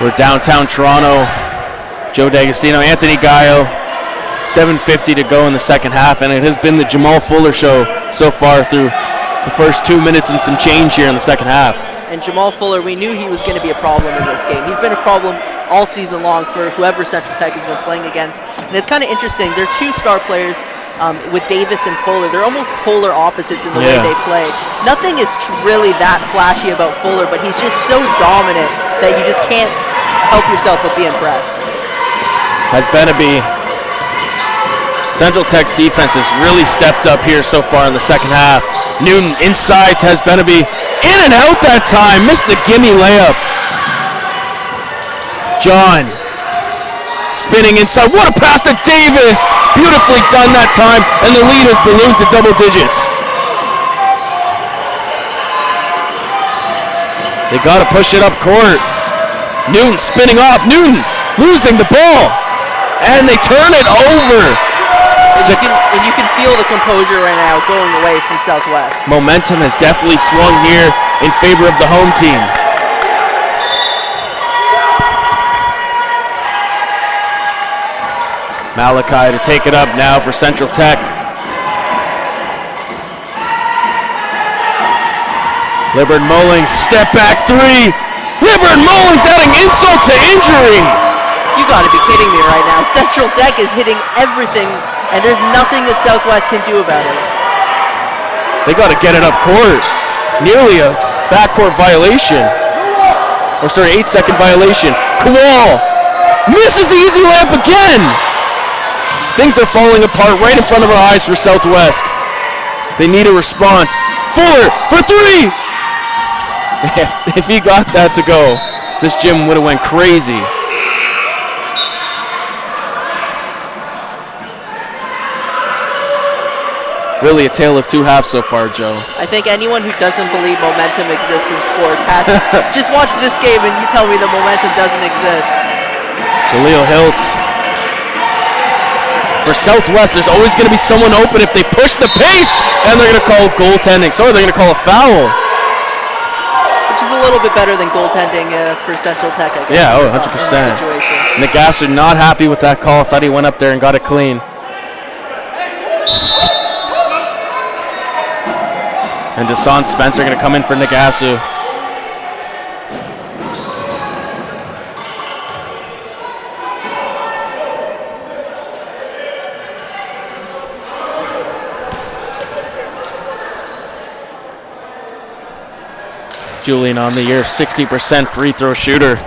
We're downtown Toronto. Joe D'Agostino, Anthony Gallo. 7:50 to go in the second half, and it has been the Jamal Fuller show so far through the first 2 minutes and some change here in the second half. And Jamal Fuller, we knew he was going to be a problem in this game. He's been a problem all season long for whoever Central Tech has been playing against. And it's kind of interesting. They're two star players with Davis and Fuller. They're almost polar opposites in the way they play. Nothing is really that flashy about Fuller, but he's just so dominant that you just can't help yourself but be impressed. Has Benaby. Central Tech's defense has really stepped up here so far in the second half. Newton inside to Benaby. In and out that time. Missed the gimme layup. John spinning inside. What a pass to Davis. Beautifully done that time. And the lead has ballooned to double digits. They got to push it up court. Newton spinning off. Newton losing the ball. And they turn it over. And you can feel the composure right now going away from Southwest. Momentum has definitely swung here in favor of the home team. Malachi to take it up now for Central Tech. Libbard Mullings, step back three. Libbard Mullings adding insult to injury. You gotta be kidding me right now. Central Tech is hitting everything, and there's nothing that Southwest can do about it. They gotta get it up court. Nearly a backcourt violation. Or sorry, 8-second violation. Kowal misses the easy layup again. Things are falling apart right in front of our eyes for Southwest. They need a response. Fuller for three. If he got that to go, this gym would have went crazy. Really a tale of two halves so far, Joe. I think anyone who doesn't believe momentum exists in sports has just watch this game and you tell me the momentum doesn't exist. Jaleel Hiltz. For Southwest, there's always going to be someone open if they push the pace, and they're going to call goaltending. Sorry, they're going to call a foul. Which is a little bit better than goaltending for Central Tech, I guess. Yeah, 100%. Nagasu not happy with that call. Thought he went up there and got it clean. And Deshaun Spencer going to come in for Nagasu. Julian on the year, 60% free throw shooter.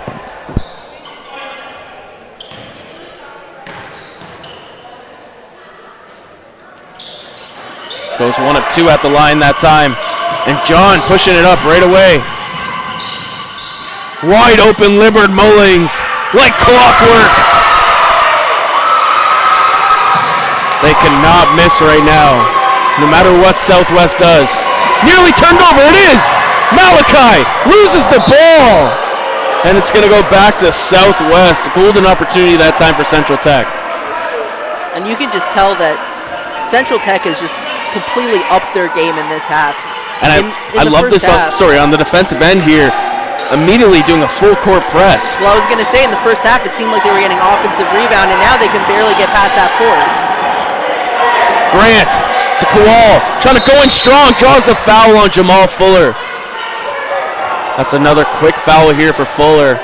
Goes 1 of 2 at the line that time. And John pushing it up right away. Wide open Libbard Mullings, like clockwork. They cannot miss right now, no matter what Southwest does. Nearly turned over, it is! Malachi loses the ball. And it's gonna go back to Southwest. Golden opportunity that time for Central Tech. And you can just tell that Central Tech is just completely up their game in this half. And I love this on the defensive end here, immediately doing a full court press. Well, I was going to say in the first half it seemed like they were getting offensive rebound, and now they can barely get past half court. Grant to Kowal. Trying to go in strong. Draws the foul on Jamal Fuller. That's another quick foul here for Fuller.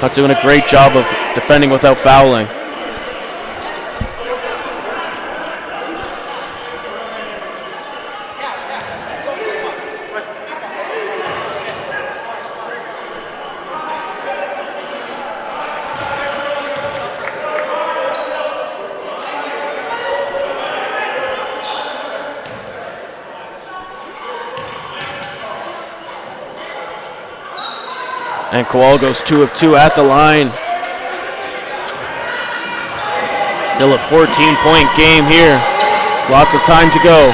Not doing a great job of defending without fouling. And Kowal goes 2 of 2 at the line. Still a 14-point game here. Lots of time to go.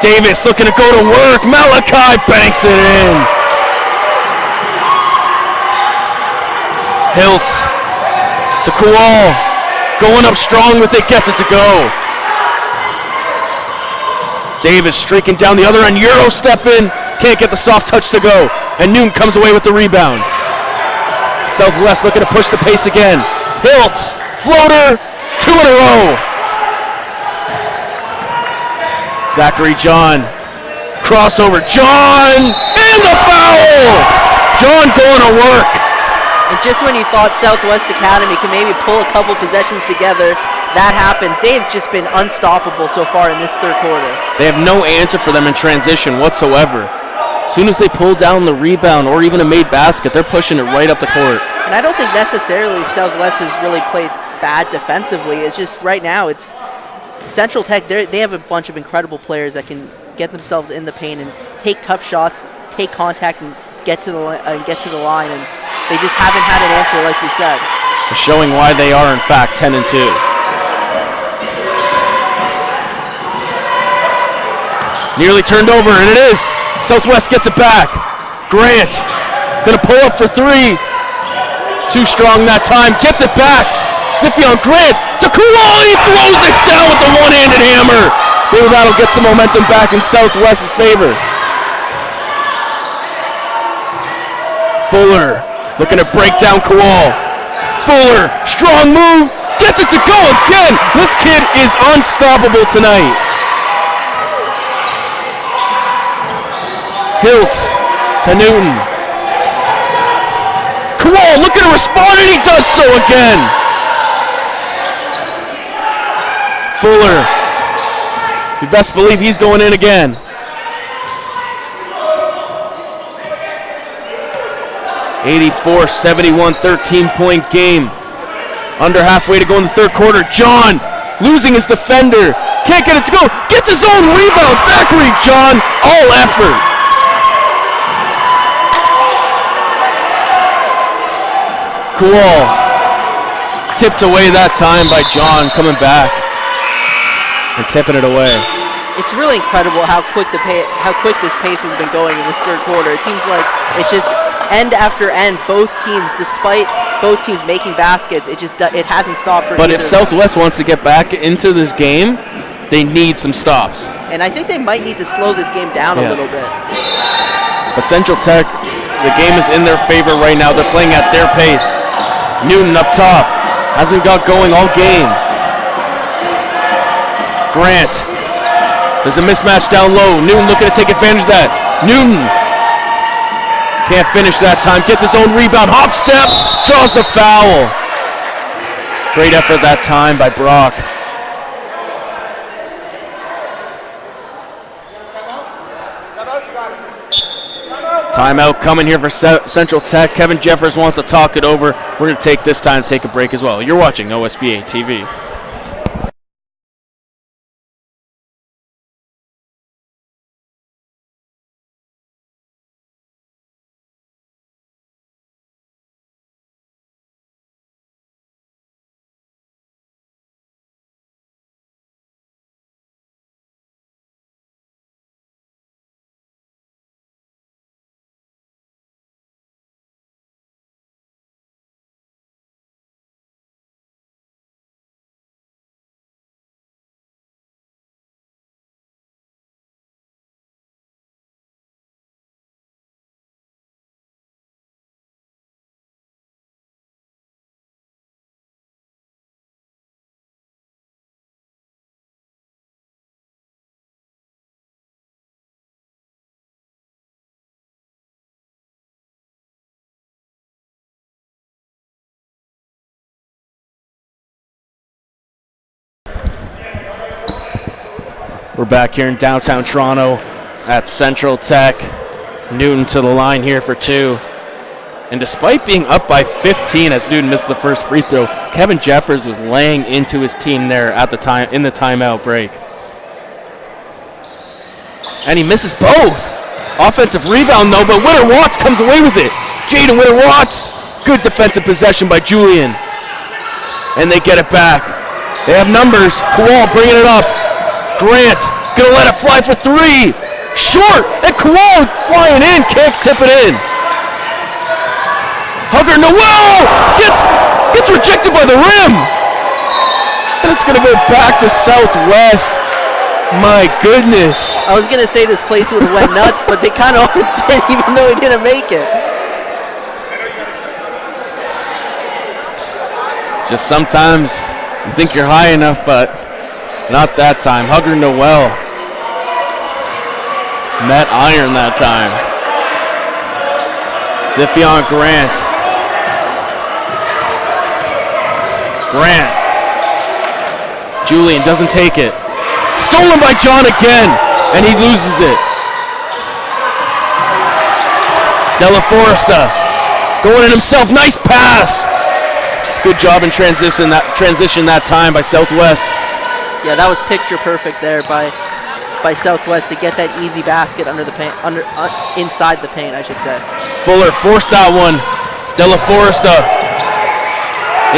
Davis looking to go to work. Malachi banks it in. Hiltz to Kowal. Going up strong with it, gets it to go. Davis streaking down the other end. Euro step in. Can't get the soft touch to go. And Newton comes away with the rebound. Southwest looking to push the pace again. Hiltz, floater, 2 in a row. Zachary John, crossover. John, and the foul! John going to work. And just when you thought Southwest Academy can maybe pull a couple possessions together, that happens. They've just been unstoppable so far in this third quarter. They have no answer for them in transition whatsoever. As soon as they pull down the rebound or even a made basket, they're pushing it right up the court. And I don't think necessarily Southwest has really played bad defensively. It's just right now it's Central Tech. They have a bunch of incredible players that can get themselves in the paint and take tough shots, take contact, and get to the line. And they just haven't had an answer, like you said. Showing why they are in fact 10 and 2. Nearly turned over, and it is. Southwest gets it back. Grant gonna pull up for 3. Too strong that time. Gets it back. Ziphion Grant to Kowal. He throws it down with the one-handed hammer. Maybe that'll get some momentum back in Southwest's favor. Fuller looking to break down Kowal. Fuller, strong move. Gets it to go again. This kid is unstoppable tonight. Hiltz to Newton. Kowal looking to respond, and he does so again. Fuller, you best believe he's going in again. (84-71), 13-point game. Under halfway to go in the third quarter. John losing his defender. Can't get it to go. Gets his own rebound. Zachary John, all effort. Kowal tipped away that time by John, coming back and tipping it away. It's really incredible how quick this pace has been going in this third quarter. It seems like it's just end after end. Both teams, despite both teams making baskets, it hasn't stopped. But if Southwest wants to get back into this game, they need some stops. And I think they might need to slow this game down a little bit. But Central Tech, the game is in their favor right now. They're playing at their pace. Newton up top, hasn't got going all game. Grant, there's a mismatch down low. Newton looking to take advantage of that. Newton can't finish that time, gets his own rebound, hop step, draws the foul. Great effort that time by Brock. Timeout coming here for Central Tech. Kevin Jeffers wants to talk it over. We're going to take this time to take a break as well. You're watching OSBA TV. We're back here in downtown Toronto at Central Tech. Newton to the line here for 2. And despite being up by 15 as Newton missed the first free throw, Kevin Jeffers was laying into his team there at the time in the timeout break. And he misses both. Offensive rebound though, but Winter Watts comes away with it. Jaden Winter Watts, good defensive possession by Julian. And they get it back. They have numbers. Kowal bringing it up. Grant gonna let it fly for 3. Short, and Kowal flying in, can't tip it in. Hugger Noel gets rejected by the rim. And it's gonna go back to Southwest. My goodness. I was gonna say this place would have went nuts, but they kind of did, even though he didn't make it. Just sometimes you think you're high enough, but not that time. Hugger Noel met iron that time. Ziphion Grant. Julian doesn't take it. Stolen by John again, and he loses it. De La Foresta going in himself. Nice pass. Good job in transition that time by Southwest. Yeah, that was picture perfect there by Southwest to get that easy basket under the paint, inside the paint, I should say. Fuller forced that one. De La Foresta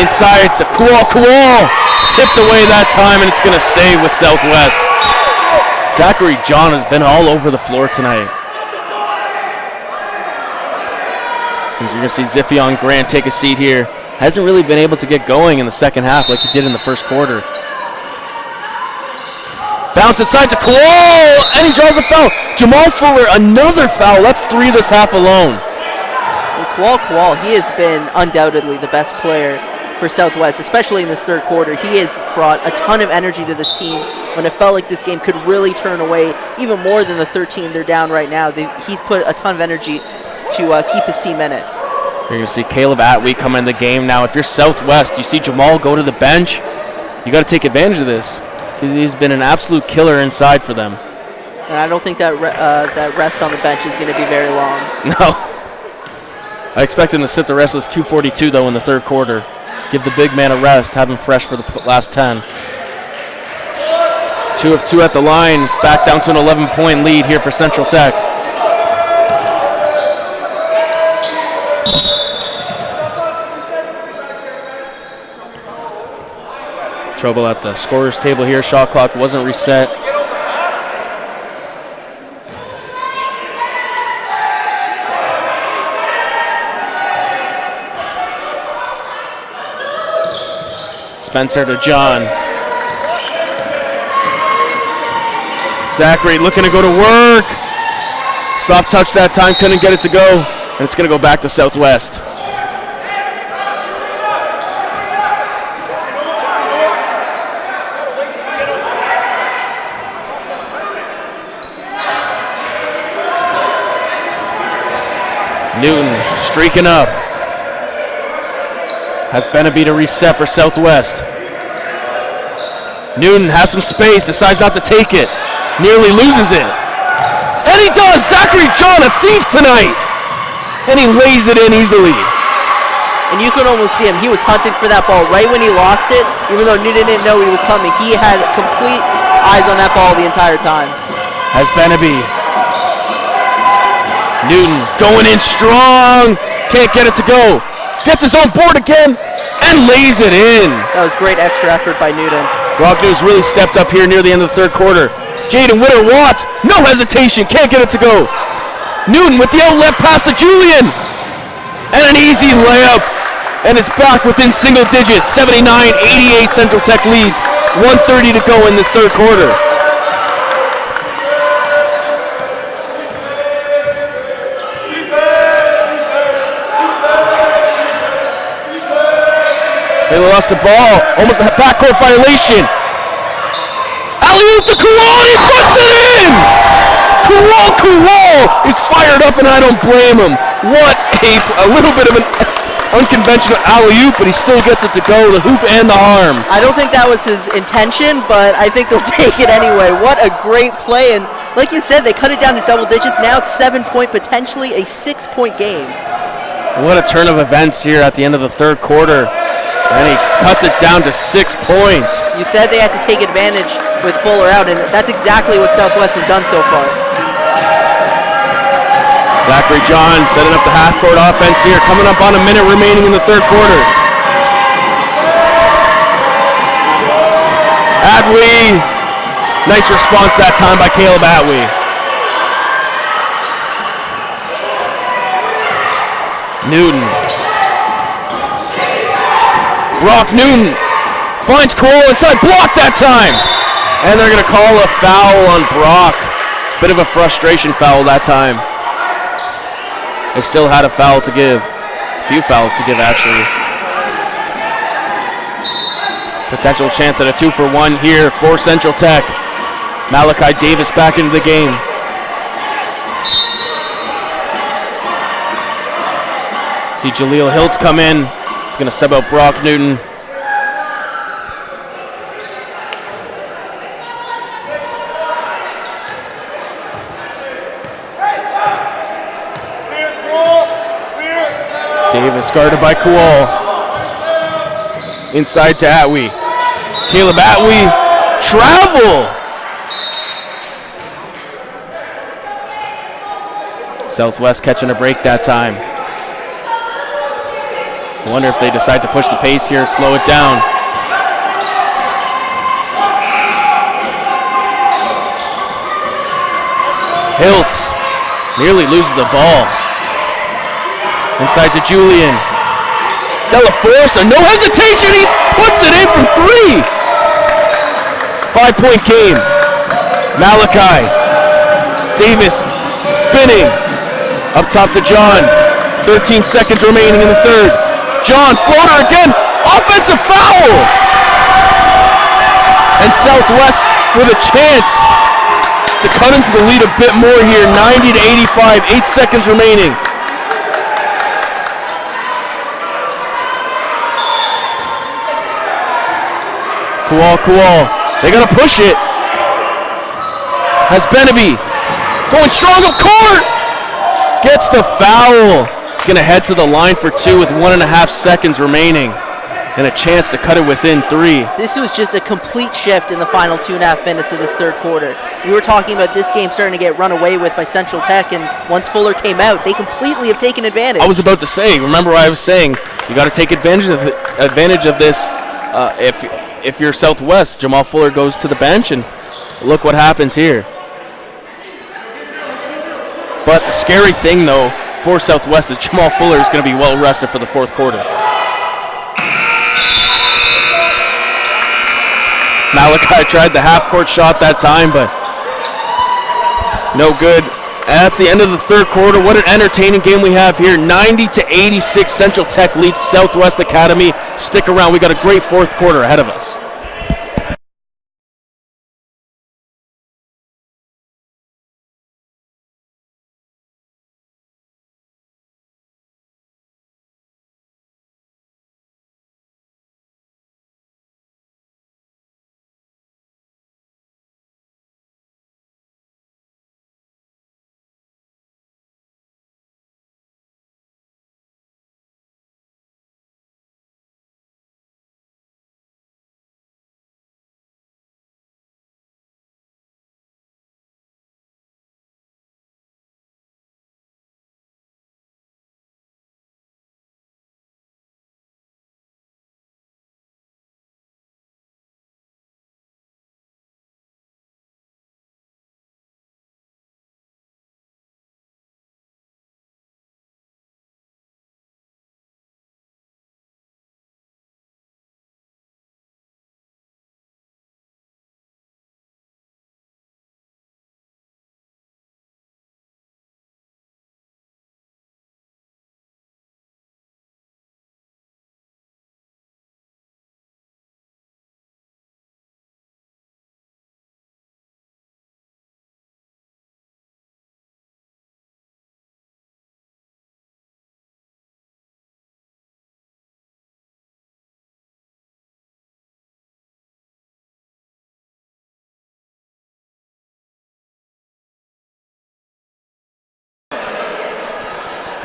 inside to Kowal. Tipped away that time, and it's going to stay with Southwest. Zachary John has been all over the floor tonight. You're going to see Ziphion Grant take a seat here. Hasn't really been able to get going in the second half like he did in the first quarter. Bounce inside to Kowal, and he draws a foul. Jamal Fuller, another foul. That's 3 this half alone. And Kowal, he has been undoubtedly the best player for Southwest, especially in this third quarter. He has brought a ton of energy to this team when it felt like this game could really turn away, even more than the 13 they're down right now. He's put a ton of energy to keep his team in it. You're going to see Caleb Atwee come in the game now. If you're Southwest, you see Jamal go to the bench, you got to take advantage of this because he's been an absolute killer inside for them. And I don't think that that rest on the bench is going to be very long. No. I expect him to sit the rest of this 2:42, though, in the third quarter. Give the big man a rest, have him fresh for the last 10. 2 of 2 at the line. It's back down to an 11-point lead here for Central Tech. Trouble at the scorer's table here. Shot clock wasn't reset. Spencer to John. Zachary looking to go to work. Soft touch that time, couldn't get it to go. And it's going to go back to Southwest. Newton streaking up. Has Benaby to reset for Southwest. Newton has some space, decides not to take it. Nearly loses it. And he does! Zachary John, a thief tonight! And he lays it in easily. And you could almost see him. He was hunting for that ball right when he lost it. Even though Newton didn't know he was coming, he had complete eyes on that ball the entire time. Has Benaby. Newton going in strong. Can't get it to go. Gets his own board again and lays it in. That was great extra effort by Newton. Rock News really stepped up here near the end of the third quarter. Jaden Winter Watts, no hesitation, can't get it to go. Newton with the outlet pass to Julian. And an easy layup. And it's back within single digits. 79-88 Central Tech leads. 1:30 to go in this third quarter. They lost the ball. Almost a backcourt violation. Alley-oop to Kowal. He puts it in! Kowal is fired up, and I don't blame him. What a little bit of unconventional alley-oop, but he still gets it to go, the hoop and the arm. I don't think that was his intention, but I think they'll take it anyway. What a great play. And like you said, they cut it down to double digits. Now it's 7-point, potentially a 6-point game. What a turn of events here at the end of the third quarter. And he cuts it down to 6 points. You said they had to take advantage with Fuller out, and that's exactly what Southwest has done so far. Zachary John setting up the half-court offense here, coming up on a minute remaining in the third quarter. Atwee, nice response that time by Caleb Atwee. Newton. Brock Newton finds Cole inside, blocked that time. And they're going to call a foul on Brock. Bit of a frustration foul that time. They still had a foul to give. A few fouls to give, actually. Potential chance at a 2-for-1 here for Central Tech. Malachi Davis back into the game. See Jaleel Hiltz come in. He's going to sub out Brock Newton. Davis guarded by Kual. Inside to Atwee. Caleb Atwee, travel! Southwest catching a break that time. I wonder if they decide to push the pace here, slow it down. Hiltz nearly loses the ball. Inside to Julian. Della Forza, no hesitation, he puts it in from 3. 5-point game. Malachi. Davis spinning. Up top to John. 13 seconds remaining in the third. John, floater again. Offensive foul. And Southwest with a chance to cut into the lead a bit more here. 90-85, 8 seconds remaining. Kual. They gotta push it. Has Benaby going strong up court. Gets the foul. It's gonna head to the line for 2 with 1.5 seconds remaining. And a chance to cut it within 3. This was just a complete shift in the final 2.5 minutes of this third quarter. We were talking about this game starting to get run away with by Central Tech, and once Fuller came out, they completely have taken advantage. I was about to say, remember what I was saying, you got to take advantage of this. If you're Southwest, Jamal Fuller goes to the bench, and look what happens here. But a scary thing, though, for Southwest is Jamal Fuller is going to be well rested for the fourth quarter. Malachi tried the half-court shot that time, but no good. And that's the end of the third quarter. What an entertaining game we have here. 90-86, Central Tech leads Southwest Academy. Stick around. We got a great fourth quarter ahead of us.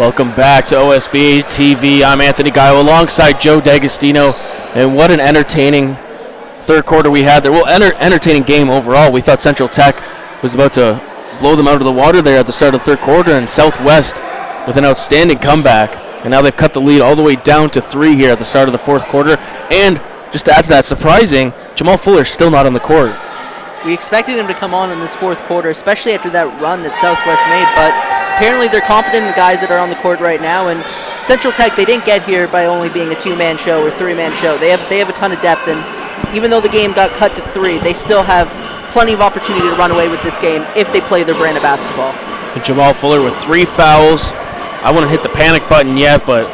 Welcome back to OSBA TV. I'm Anthony Gaio alongside Joe D'Agostino. And what an entertaining third quarter we had there. Well, entertaining game overall. We thought Central Tech was about to blow them out of the water there at the start of the third quarter, and Southwest with an outstanding comeback. And now they've cut the lead all the way down to 3 here at the start of the fourth quarter. And just to add to that, surprising, Jamal Fuller's still not on the court. We expected him to come on in this fourth quarter, especially after that run that Southwest made, but apparently they're confident in the guys that are on the court right now. And Central Tech, they didn't get here by only being a 2-man show or 3-man show. They have a ton of depth, and even though the game got cut to 3, they still have plenty of opportunity to run away with this game if they play their brand of basketball. And Jamal Fuller with 3 fouls. I wouldn't hit the panic button yet, but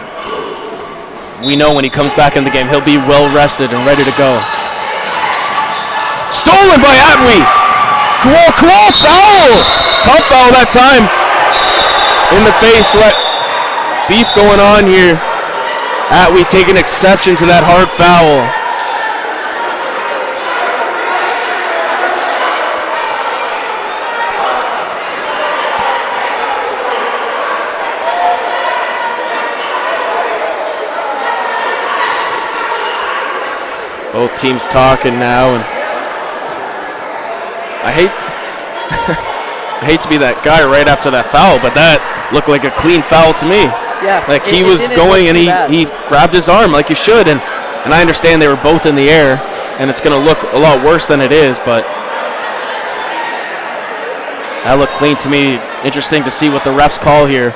we know when he comes back in the game, he'll be well rested and ready to go. Stolen by Atwee. Cool foul. Tough foul that time. In the face, beef going on here. Atwee taking exception to that hard foul. Both teams talking now, and I hate to be that guy right after that foul, but that looked like a clean foul to me. Yeah. Like he was going and he grabbed his arm like he should, and I understand they were both in the air, and it's going to look a lot worse than it is, but that looked clean to me. Interesting to see what the refs call here.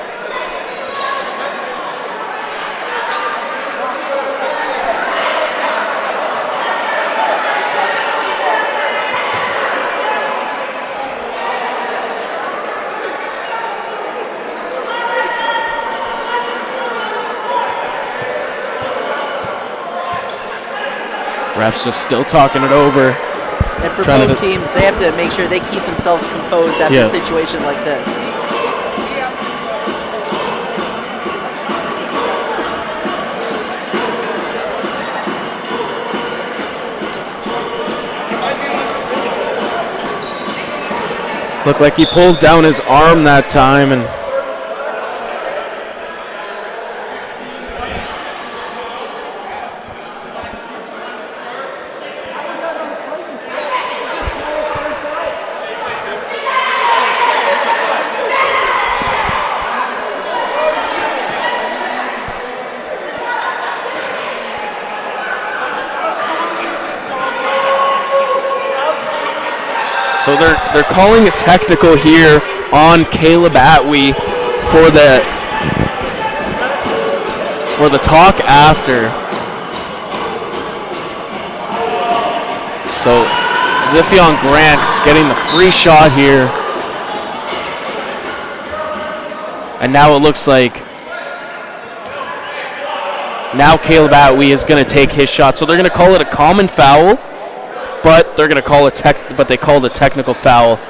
Refs just still talking it over. And for both teams, they have to make sure they keep themselves composed after a situation like this. Looked like he pulled down his arm that time, and so they're calling a technical here on Caleb Atwee for the talk after. So Ziphion Grant getting the free shot here. And now it looks like now Caleb Atwee is going to take his shot. So they're going to call it a common foul. But they're going to call they called a technical foul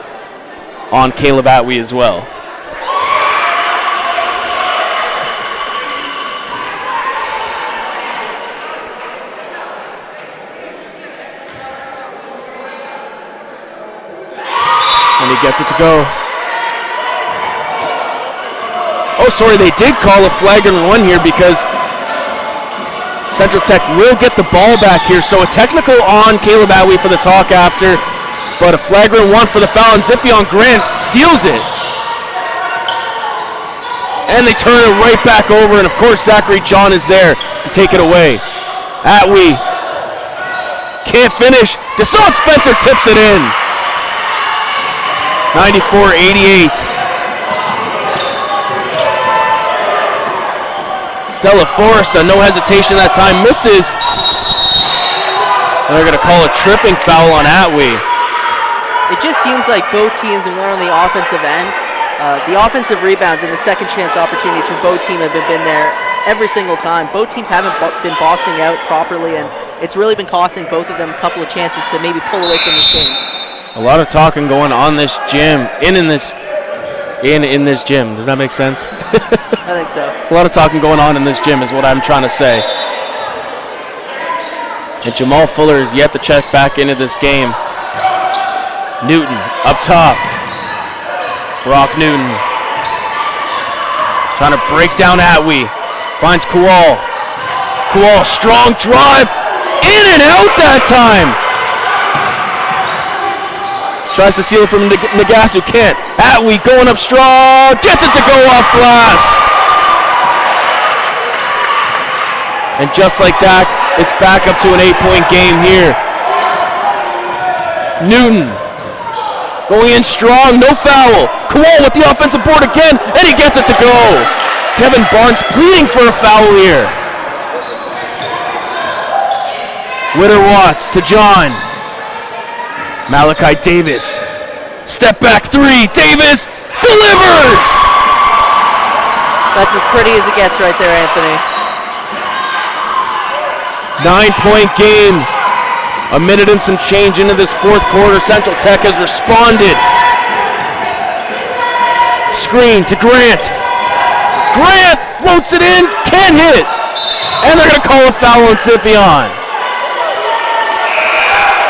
on Caleb Atwee as well. And he gets it to go. Oh, sorry, they did call a flagrant 1 here because Central Tech will get the ball back here, so a technical on Caleb Atwee for the talk after, but a flagrant 1 for the foul, and Ziphion Grant steals it. And they turn it right back over, and of course Zachary John is there to take it away. Atwee can't finish. Deshaun Spencer tips it in. 94-88. Della Foresta, no hesitation that time, misses. And they're going to call a tripping foul on Atwee. It just seems like both teams are more on the offensive end. The offensive rebounds and the second chance opportunities for both teams have been there every single time. Both teams haven't been boxing out properly, and it's really been costing both of them a couple of chances to maybe pull away from this game. A lot of talking going on this gym, in this gym. Does that make sense? I think so. A lot of talking going on in this gym is what I'm trying to say. And Jamal Fuller is yet to check back into this game. Newton up top. Brock Newton Trying to break down Atwee. Finds Kowal. Kowal, strong drive. In and out that time. Tries to steal it from Nagasu. Can't. Atwee going up strong. Gets it to go off glass. And just like that, it's back up to an 8-point game here. Newton going in strong, no foul. Kowal with the offensive board again, and he gets it to go. Kevin Barnes pleading for a foul here. Witter-Watts to John. Malachi Davis. Step back three. Davis delivers! That's as pretty as it gets right there, Anthony. 9-point game. A minute and some change into this fourth quarter. Central Tech has responded. Screen to Grant. Grant floats it in, can't hit. And they're going to call a foul on Sifion.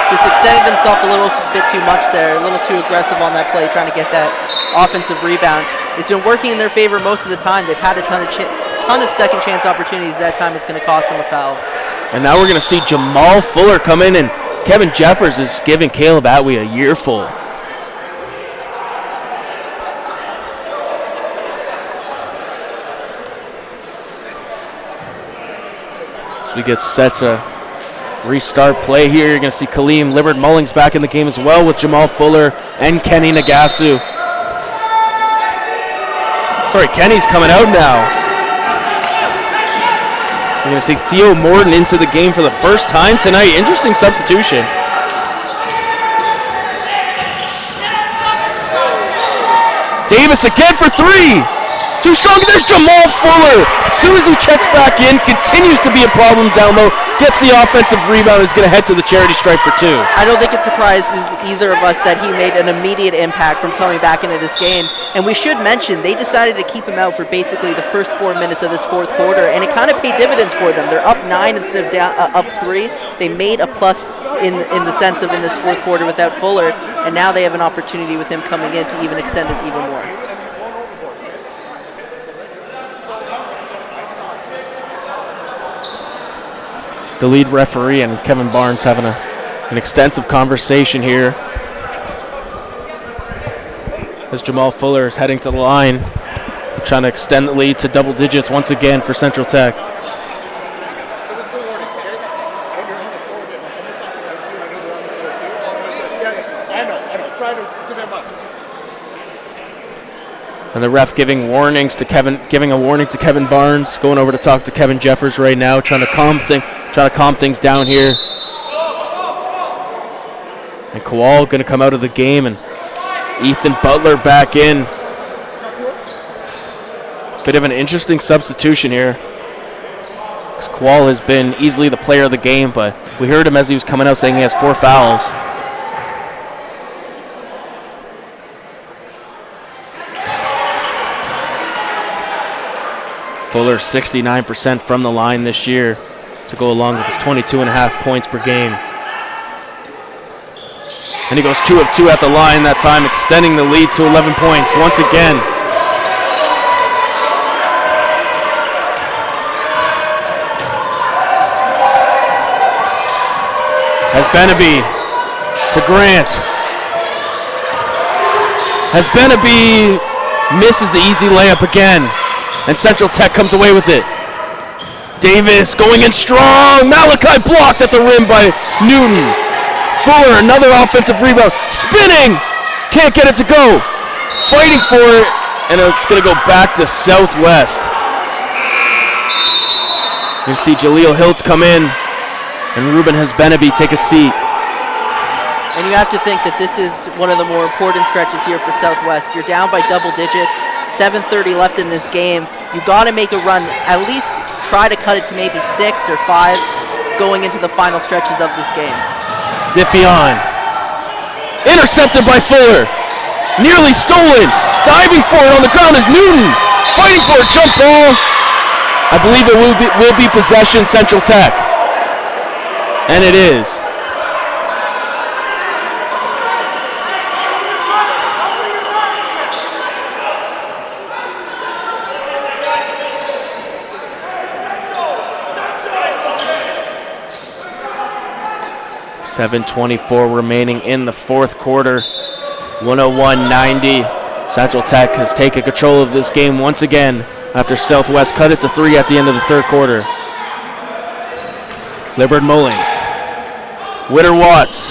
Just extended himself a little bit too much there, a little too aggressive on that play, trying to get that offensive rebound. It's been working in their favor most of the time. They've had a ton of second chance opportunities. That time it's going to cost them a foul. And now we're going to see Jamal Fuller come in, and Kevin Jeffers is giving Caleb Atwee a year full. So we get set to restart play here. You're going to see Kaleem Libbard-Mullings back in the game as well with Jamal Fuller and Kenny Nagasu. Sorry, Kenny's coming out now. You're going to see Theo Morton into the game for the first time tonight. Interesting substitution. Davis again for three. Too strong. There's Jamal Fuller. As soon as he checks back in, continues to be a problem down low. Gets the offensive rebound. Is going to head to the charity stripe for two. I don't think it surprises either of us that he made an immediate impact from coming back into this game. And we should mention, they decided to keep him out for basically the first 4 minutes of this fourth quarter, and it kind of paid dividends for them. They're up 9 instead of up 3. They made a plus in the sense of in this fourth quarter without Fuller, and now they have an opportunity with him coming in to even extend it even more. The lead referee and Kevin Barnes having an extensive conversation here as Jamal Fuller is heading to the line, trying to extend the lead to double digits once again for Central Tech. And the ref giving a warning to Kevin Barnes, going over to talk to Kevin Jeffers right now, trying to calm things down here. And Kowal going to come out of the game, and Ethan Butler back in. Bit of an interesting substitution here, because Kowal has been easily the player of the game, but we heard him as he was coming out saying he has 4 fouls. Fuller 69% from the line this year to go along with his 22.5 points per game. And he goes 2 of 2 at the line that time, extending the lead to 11 points once again. As Benaby to Grant. As Benaby misses the easy layup again. And Central Tech comes away with it. Davis going in strong. Malachi blocked at the rim by Newton. Fuller, another offensive rebound. Spinning. Can't get it to go. Fighting for it. And it's going to go back to Southwest. You see Jaleel Hiltz come in. And Ruben Hasbenabi take a seat. And you have to think that this is one of the more important stretches here for Southwest. You're down by double digits, 7:30 left in this game. You got to make a run, at least try to cut it to maybe 6 or 5 going into the final stretches of this game. Sifion, intercepted by Fuller, nearly stolen, diving for it on the ground is Newton, fighting for a jump ball. I believe it will be possession Central Tech, and it is. 7:24 remaining in the fourth quarter. 101-90. Central Tech has taken control of this game once again after Southwest cut it to 3 at the end of the third quarter. Libbard Mullings. Witter Watts.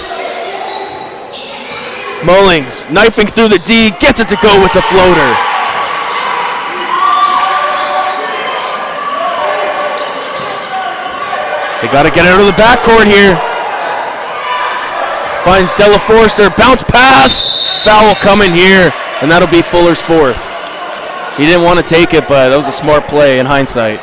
Mullings knifing through the D, gets it to go with the floater. They got to get out of the backcourt here. Finds Stella Forrester, bounce pass, foul coming here, and that'll be Fuller's fourth. He didn't want to take it, but that was a smart play in hindsight.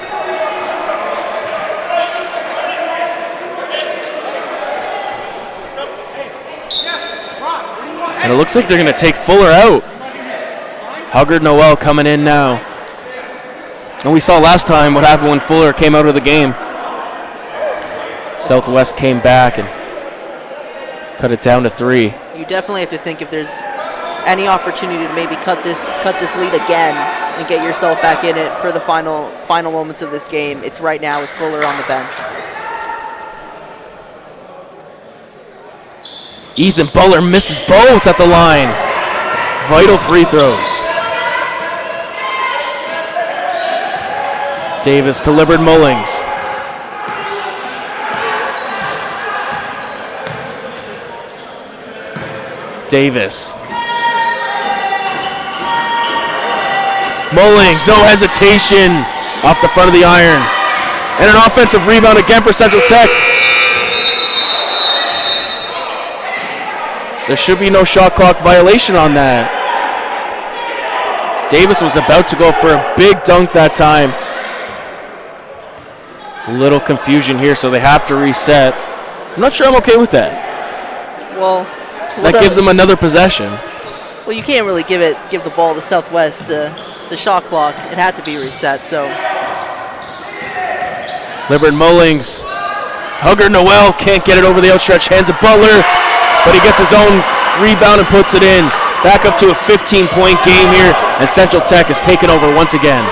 And it looks like they're going to take Fuller out. Huggard Noel coming in now. And we saw last time what happened when Fuller came out of the game. Southwest came back and cut it down to 3. You definitely have to think if there's any opportunity to maybe cut this lead again and get yourself back in it for the final moments of this game. It's right now with Fuller on the bench. Ethan Butler misses both at the line. Vital free throws. Davis to Libbard Mullings. Davis. Mullings, no hesitation, off the front of the iron. And an offensive rebound again for Central Tech. There should be no shot clock violation on that. Davis was about to go for a big dunk that time. A little confusion here, so they have to reset. I'm not sure I'm okay with that. Well, that gives them another possession. Well, you can't really give the ball to Southwest the shot clock. It had to be reset. So Libbard Mullings, Hugger Noel can't get it over the outstretched hands of Butler, but he gets his own rebound and puts it in. Back up to a 15-point game here, and Central Tech has taken over once again.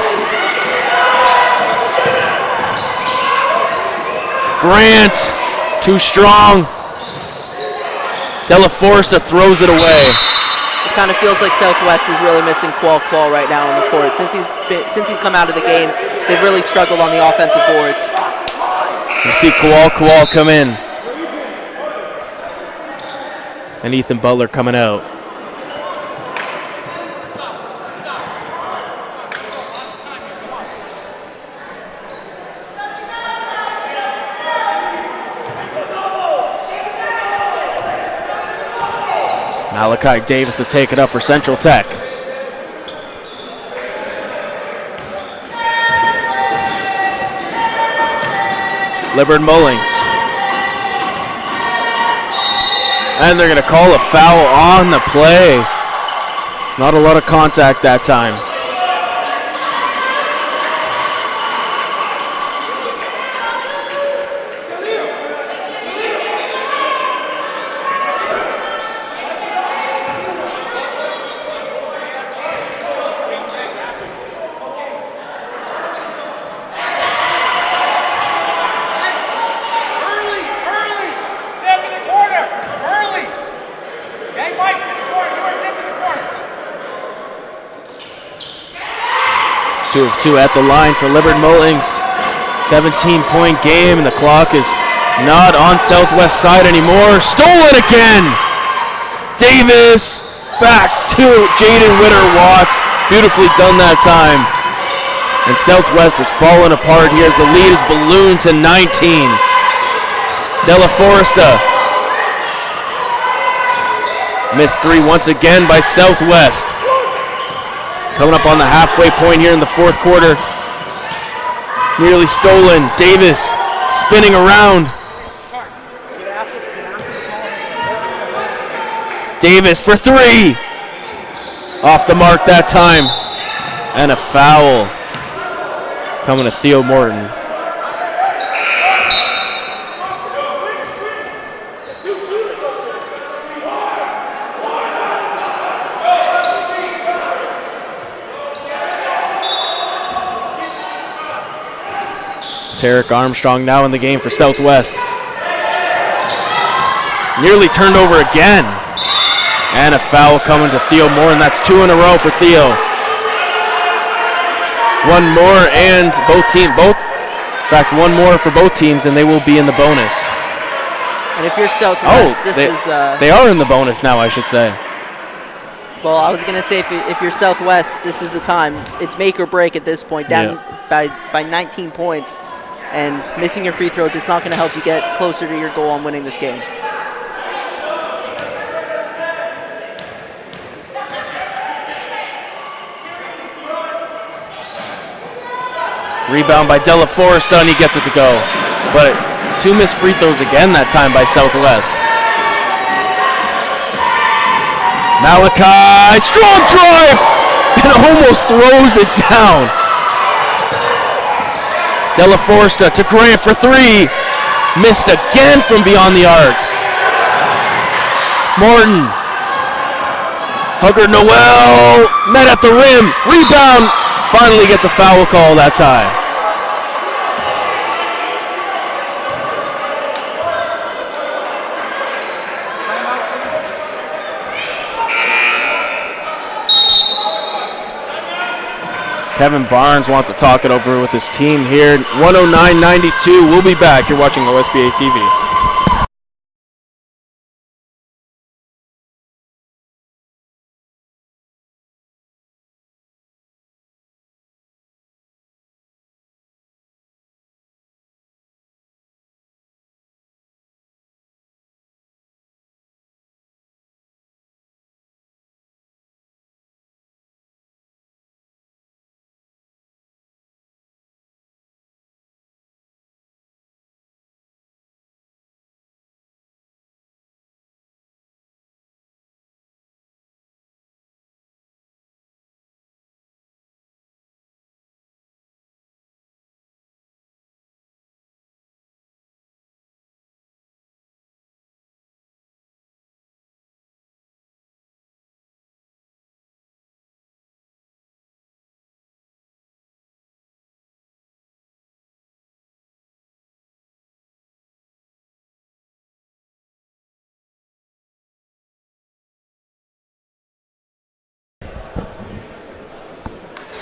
Grant, too strong. Della Foresta throws it away. It kind of feels like Southwest is really missing Qual right now on the court. Since he's come out of the game, they've really struggled on the offensive boards. You see Qual come in. And Ethan Butler coming out. Malachi Davis to take it up for Central Tech. Libbard Mullings. And they're going to call a foul on the play. Not a lot of contact that time. Two of two at the line for Libbard Mullings. 17-point game, and the clock is not on Southwest side anymore. Stolen again. Davis back to Jaden Witter Watts. Beautifully done that time. And Southwest is falling apart here as the lead is ballooned to 19. Della Foresta. Missed three once again by Southwest. Coming up on the halfway point here in the fourth quarter. Nearly stolen. Davis spinning around. Davis for three. Off the mark that time. And a foul coming to Theo Morton. Tarek Armstrong now in the game for Southwest. Nearly turned over again. And a foul coming to Theo Moore, and that's 2 in a row for Theo. One more, and in fact, one more for both teams, and they will be in the bonus. And if you're Southwest, they are in the bonus now, I should say. Well, I was going to say, if you're Southwest, this is the time. It's make or break at this point, down by 19 points. And missing your free throws, it's not going to help you get closer to your goal on winning this game. Rebound by Della Foresta, and he gets it to go. But 2 missed free throws again that time by Southwest. Malachi, strong drive, and almost throws it down. Della Foresta to Grant for 3. Missed again from beyond the arc. Morton. Huggard Noel met at the rim. Rebound. Finally gets a foul call that time. Kevin Barnes wants to talk it over with his team here. 109-92. We'll be back. You're watching OSBA TV.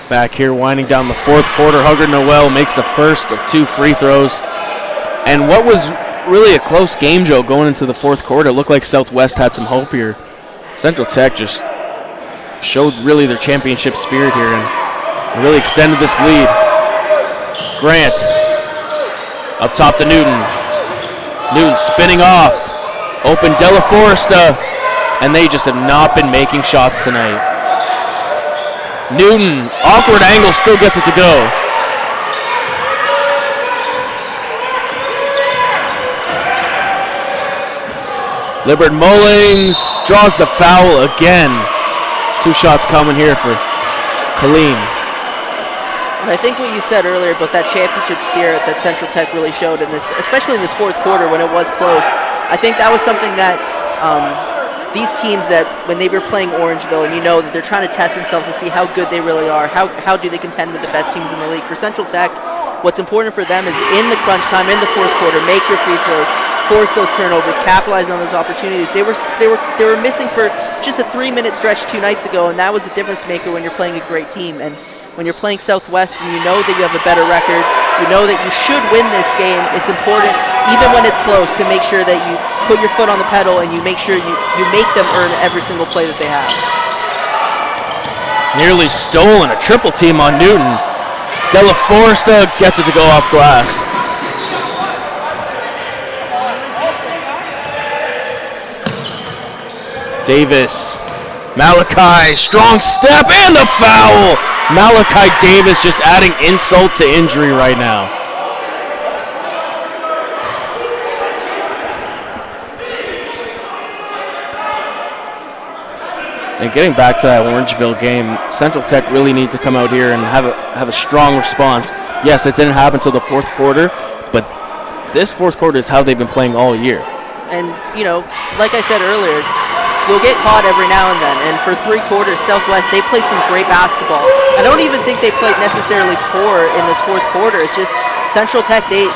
Back here winding down the fourth quarter, Huggard Noel makes the first of 2 free throws. And what was really a close game, Joe, going into the fourth quarter, it looked like Southwest had some hope here. Central Tech just showed really their championship spirit here and really extended this lead. Grant up top to Newton. Newton spinning off. Open Della Foresta, and they just have not been making shots tonight. Newton, awkward angle, still gets it to go. Libert Mullings draws the foul again. 2 shots coming here for Kaleem. And I think what you said earlier about that championship spirit that Central Tech really showed in this, especially in this fourth quarter when it was close, I think that was something that these teams that when they were playing Orangeville, and you know that they're trying to test themselves to see how good they really are, how do they contend with the best teams in the league. For Central Tech, what's important for them is in the crunch time, in the fourth quarter, make your free throws, force those turnovers, capitalize on those opportunities. They were missing for just a 3-minute stretch 2 nights ago, and that was a difference maker when you're playing a great team. And when you're playing Southwest and you know that you have a better record, you know that you should win this game, it's important, even when it's close, to make sure that you put your foot on the pedal and you make sure you make them earn every single play that they have. Nearly stolen, a triple team on Newton. Della Foresta gets it to go off glass. Davis, Malachi, strong step and a foul. Malachi Davis just adding insult to injury right now. And getting back to that Orangeville game, Central Tech really needs to come out here and have a strong response. Yes, it didn't happen until the fourth quarter, but this fourth quarter is how they've been playing all year. And, you know, like I said earlier, you'll get caught every now and then. And for 3 quarters, Southwest, they played some great basketball. I don't even think they played necessarily poor in this fourth quarter. It's just Central Tech, they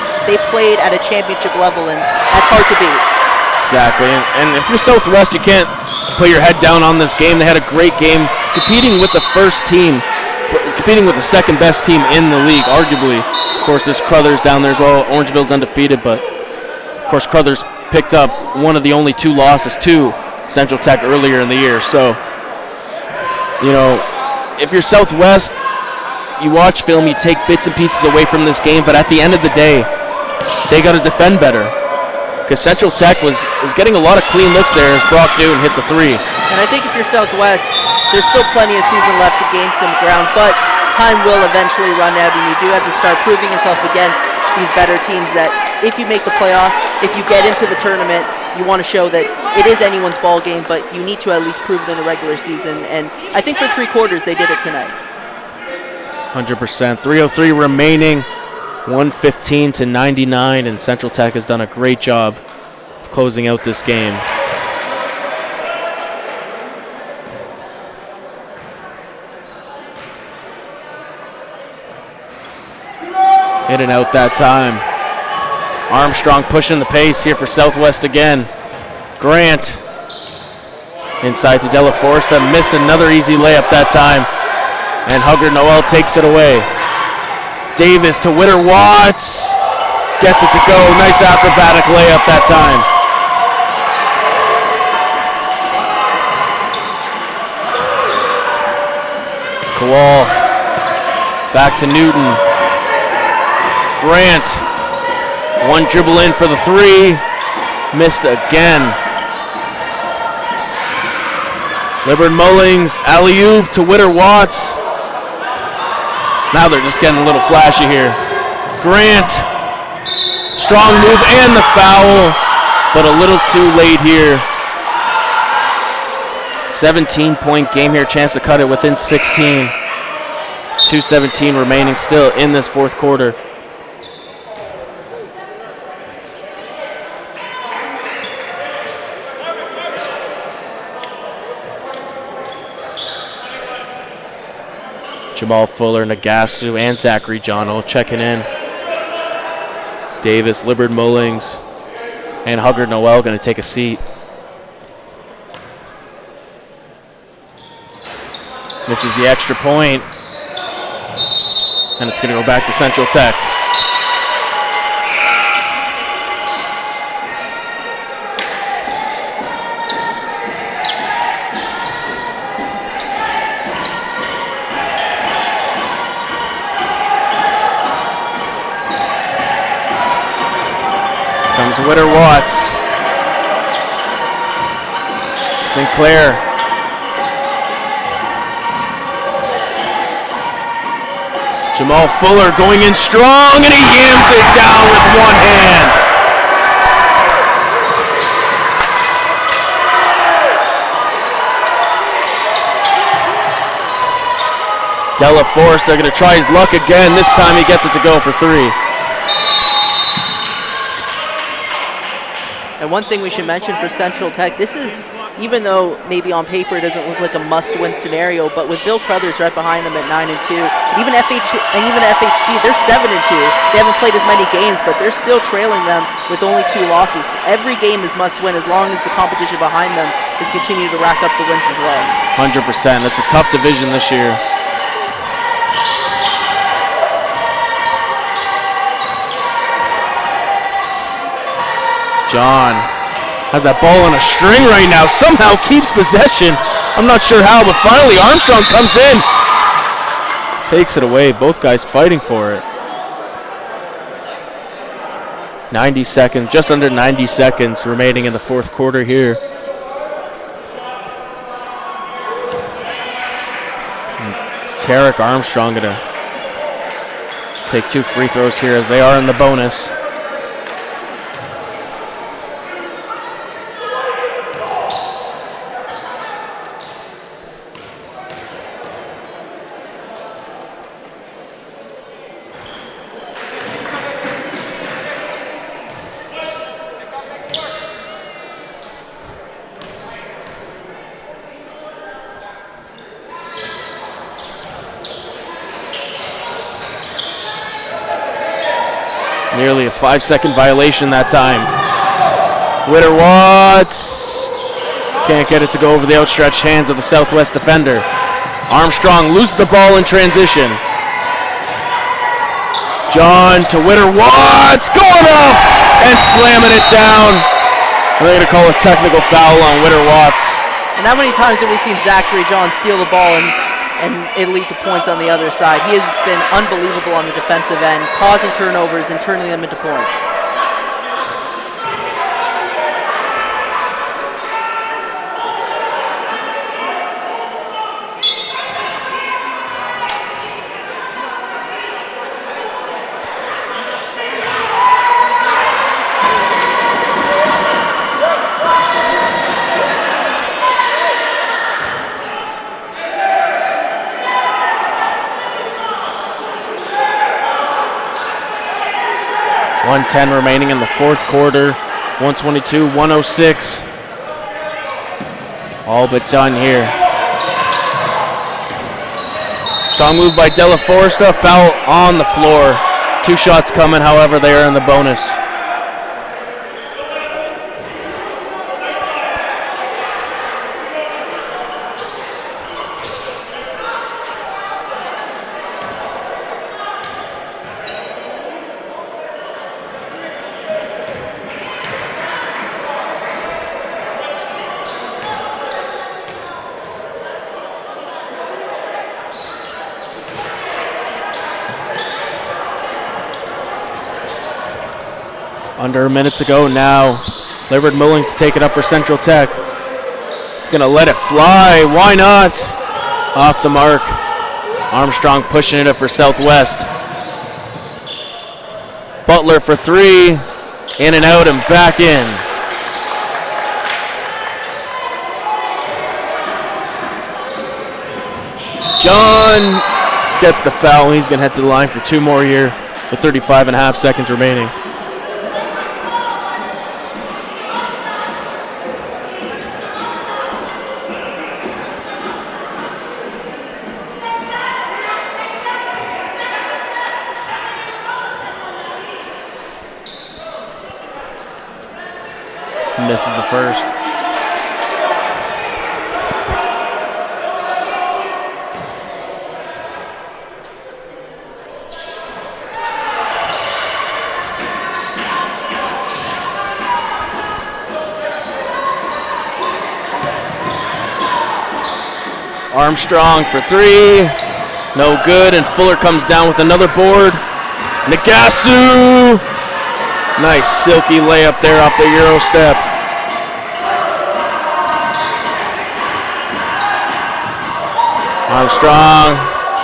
played at a championship level, and that's hard to beat. Exactly, and if you're Southwest, you can't put your head down on this game. They had a great game competing with the first team, competing with the second best team in the league, arguably. Of course, there's Crothers down there as well. Orangeville's undefeated, but of course Crothers picked up one of the only 2 losses to Central Tech earlier in the year. So, you know, if you're Southwest, you watch film, you take bits and pieces away from this game, but at the end of the day, they got to defend better. Because Central Tech is getting a lot of clean looks there as Brock Newton hits a 3. And I think if you're Southwest, there's still plenty of season left to gain some ground, but time will eventually run out, and you do have to start proving yourself against these better teams that if you make the playoffs, if you get into the tournament, you want to show that it is anyone's ball game, but you need to at least prove it in the regular season. And I think for 3 quarters, they did it tonight. 100%. 3:03 remaining. 115 to 99, and Central Tech has done a great job of closing out this game. In and out that time. Armstrong pushing the pace here for Southwest again. Grant inside to Della Foresta, missed another easy layup that time, and Huggard Noel takes it away. Davis to Witter Watts, gets it to go. Nice acrobatic layup that time. Kowal back to Newton. Grant, one dribble in for the 3, missed again. Libbard Mullings, alley-oop to Witter Watts. Now they're just getting a little flashy here. Grant, strong move and the foul, but a little too late here. 17-point game here, chance to cut it within 16. 2:17 remaining still in this 4th quarter. Jamal Fuller, Nagasu, and Zachary John all checking in. Davis, Libbard Mullings, and Huggard Noel going to take a seat. Misses the extra point, and it's going to go back to Central Tech. Comes Witter Watts. Sinclair. Jamal Fuller going in strong, and he yams it down with one hand. Della Foresta going to try his luck again. This time he gets it to go for 3. And one thing we should mention for Central Tech, this is, even though maybe on paper it doesn't look like a must-win scenario, but with Bill Crothers right behind them at 9-2, and even FHC, they're 7-2. They haven't played as many games, but they're still trailing them with only 2 losses. Every game is must-win as long as the competition behind them is continuing to rack up the wins as well. 100%. That's a tough division this year. John has that ball on a string right now, somehow keeps possession. I'm not sure how, but finally Armstrong comes in. Takes it away, both guys fighting for it. 90 seconds, just under 90 seconds remaining in the 4th quarter here. And Tarek Armstrong gonna take 2 free throws here as they are in the bonus. Nearly a 5-second violation that time. Witter Watts can't get it to go over the outstretched hands of the Southwest defender. Armstrong loses the ball in transition. John to Witter Watts, going up and slamming it down. They're going to call a technical foul on Witter Watts. And how many times have we seen Zachary John steal the ball and it lead to points on the other side? He has been unbelievable on the defensive end, causing turnovers and turning them into points. .110 remaining in the fourth quarter. 122-106. All but done here. Strong move by De La Foresta. Foul on the floor. 2 shots coming, however, they are in the bonus. Under a minute to go now. Laird Mullings to take it up for Central Tech. He's going to let it fly. Why not? Off the mark. Armstrong pushing it up for Southwest. Butler for 3. In and out and back in. John gets the foul. He's going to head to the line for 2 more here with 35.5 seconds remaining. Misses the first. Armstrong for 3. No good, and Fuller comes down with another board. Nagasu! Nice silky layup there off the Euro step. Armstrong,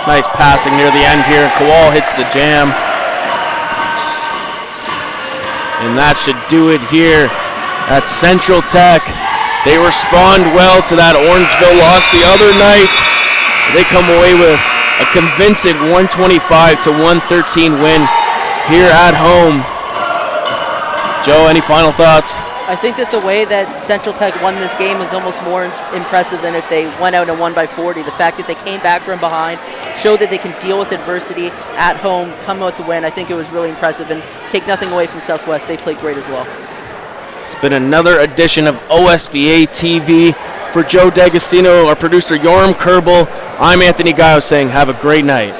nice passing near the end here. Kowal hits the jam. And that should do it here at Central Tech. They respond well to that Orangeville loss the other night. They come away with a convincing 125-113 win here at home. Joe, any final thoughts? I think that the way that Central Tech won this game is almost more impressive than if they went out and won by 40. The fact that they came back from behind, showed that they can deal with adversity at home, come out with the win. I think it was really impressive, and take nothing away from Southwest. They played great as well. It's been another edition of OSBA TV. For Joe D'Agostino, our producer Yoram Kerbal, I'm Anthony Gaio saying have a great night.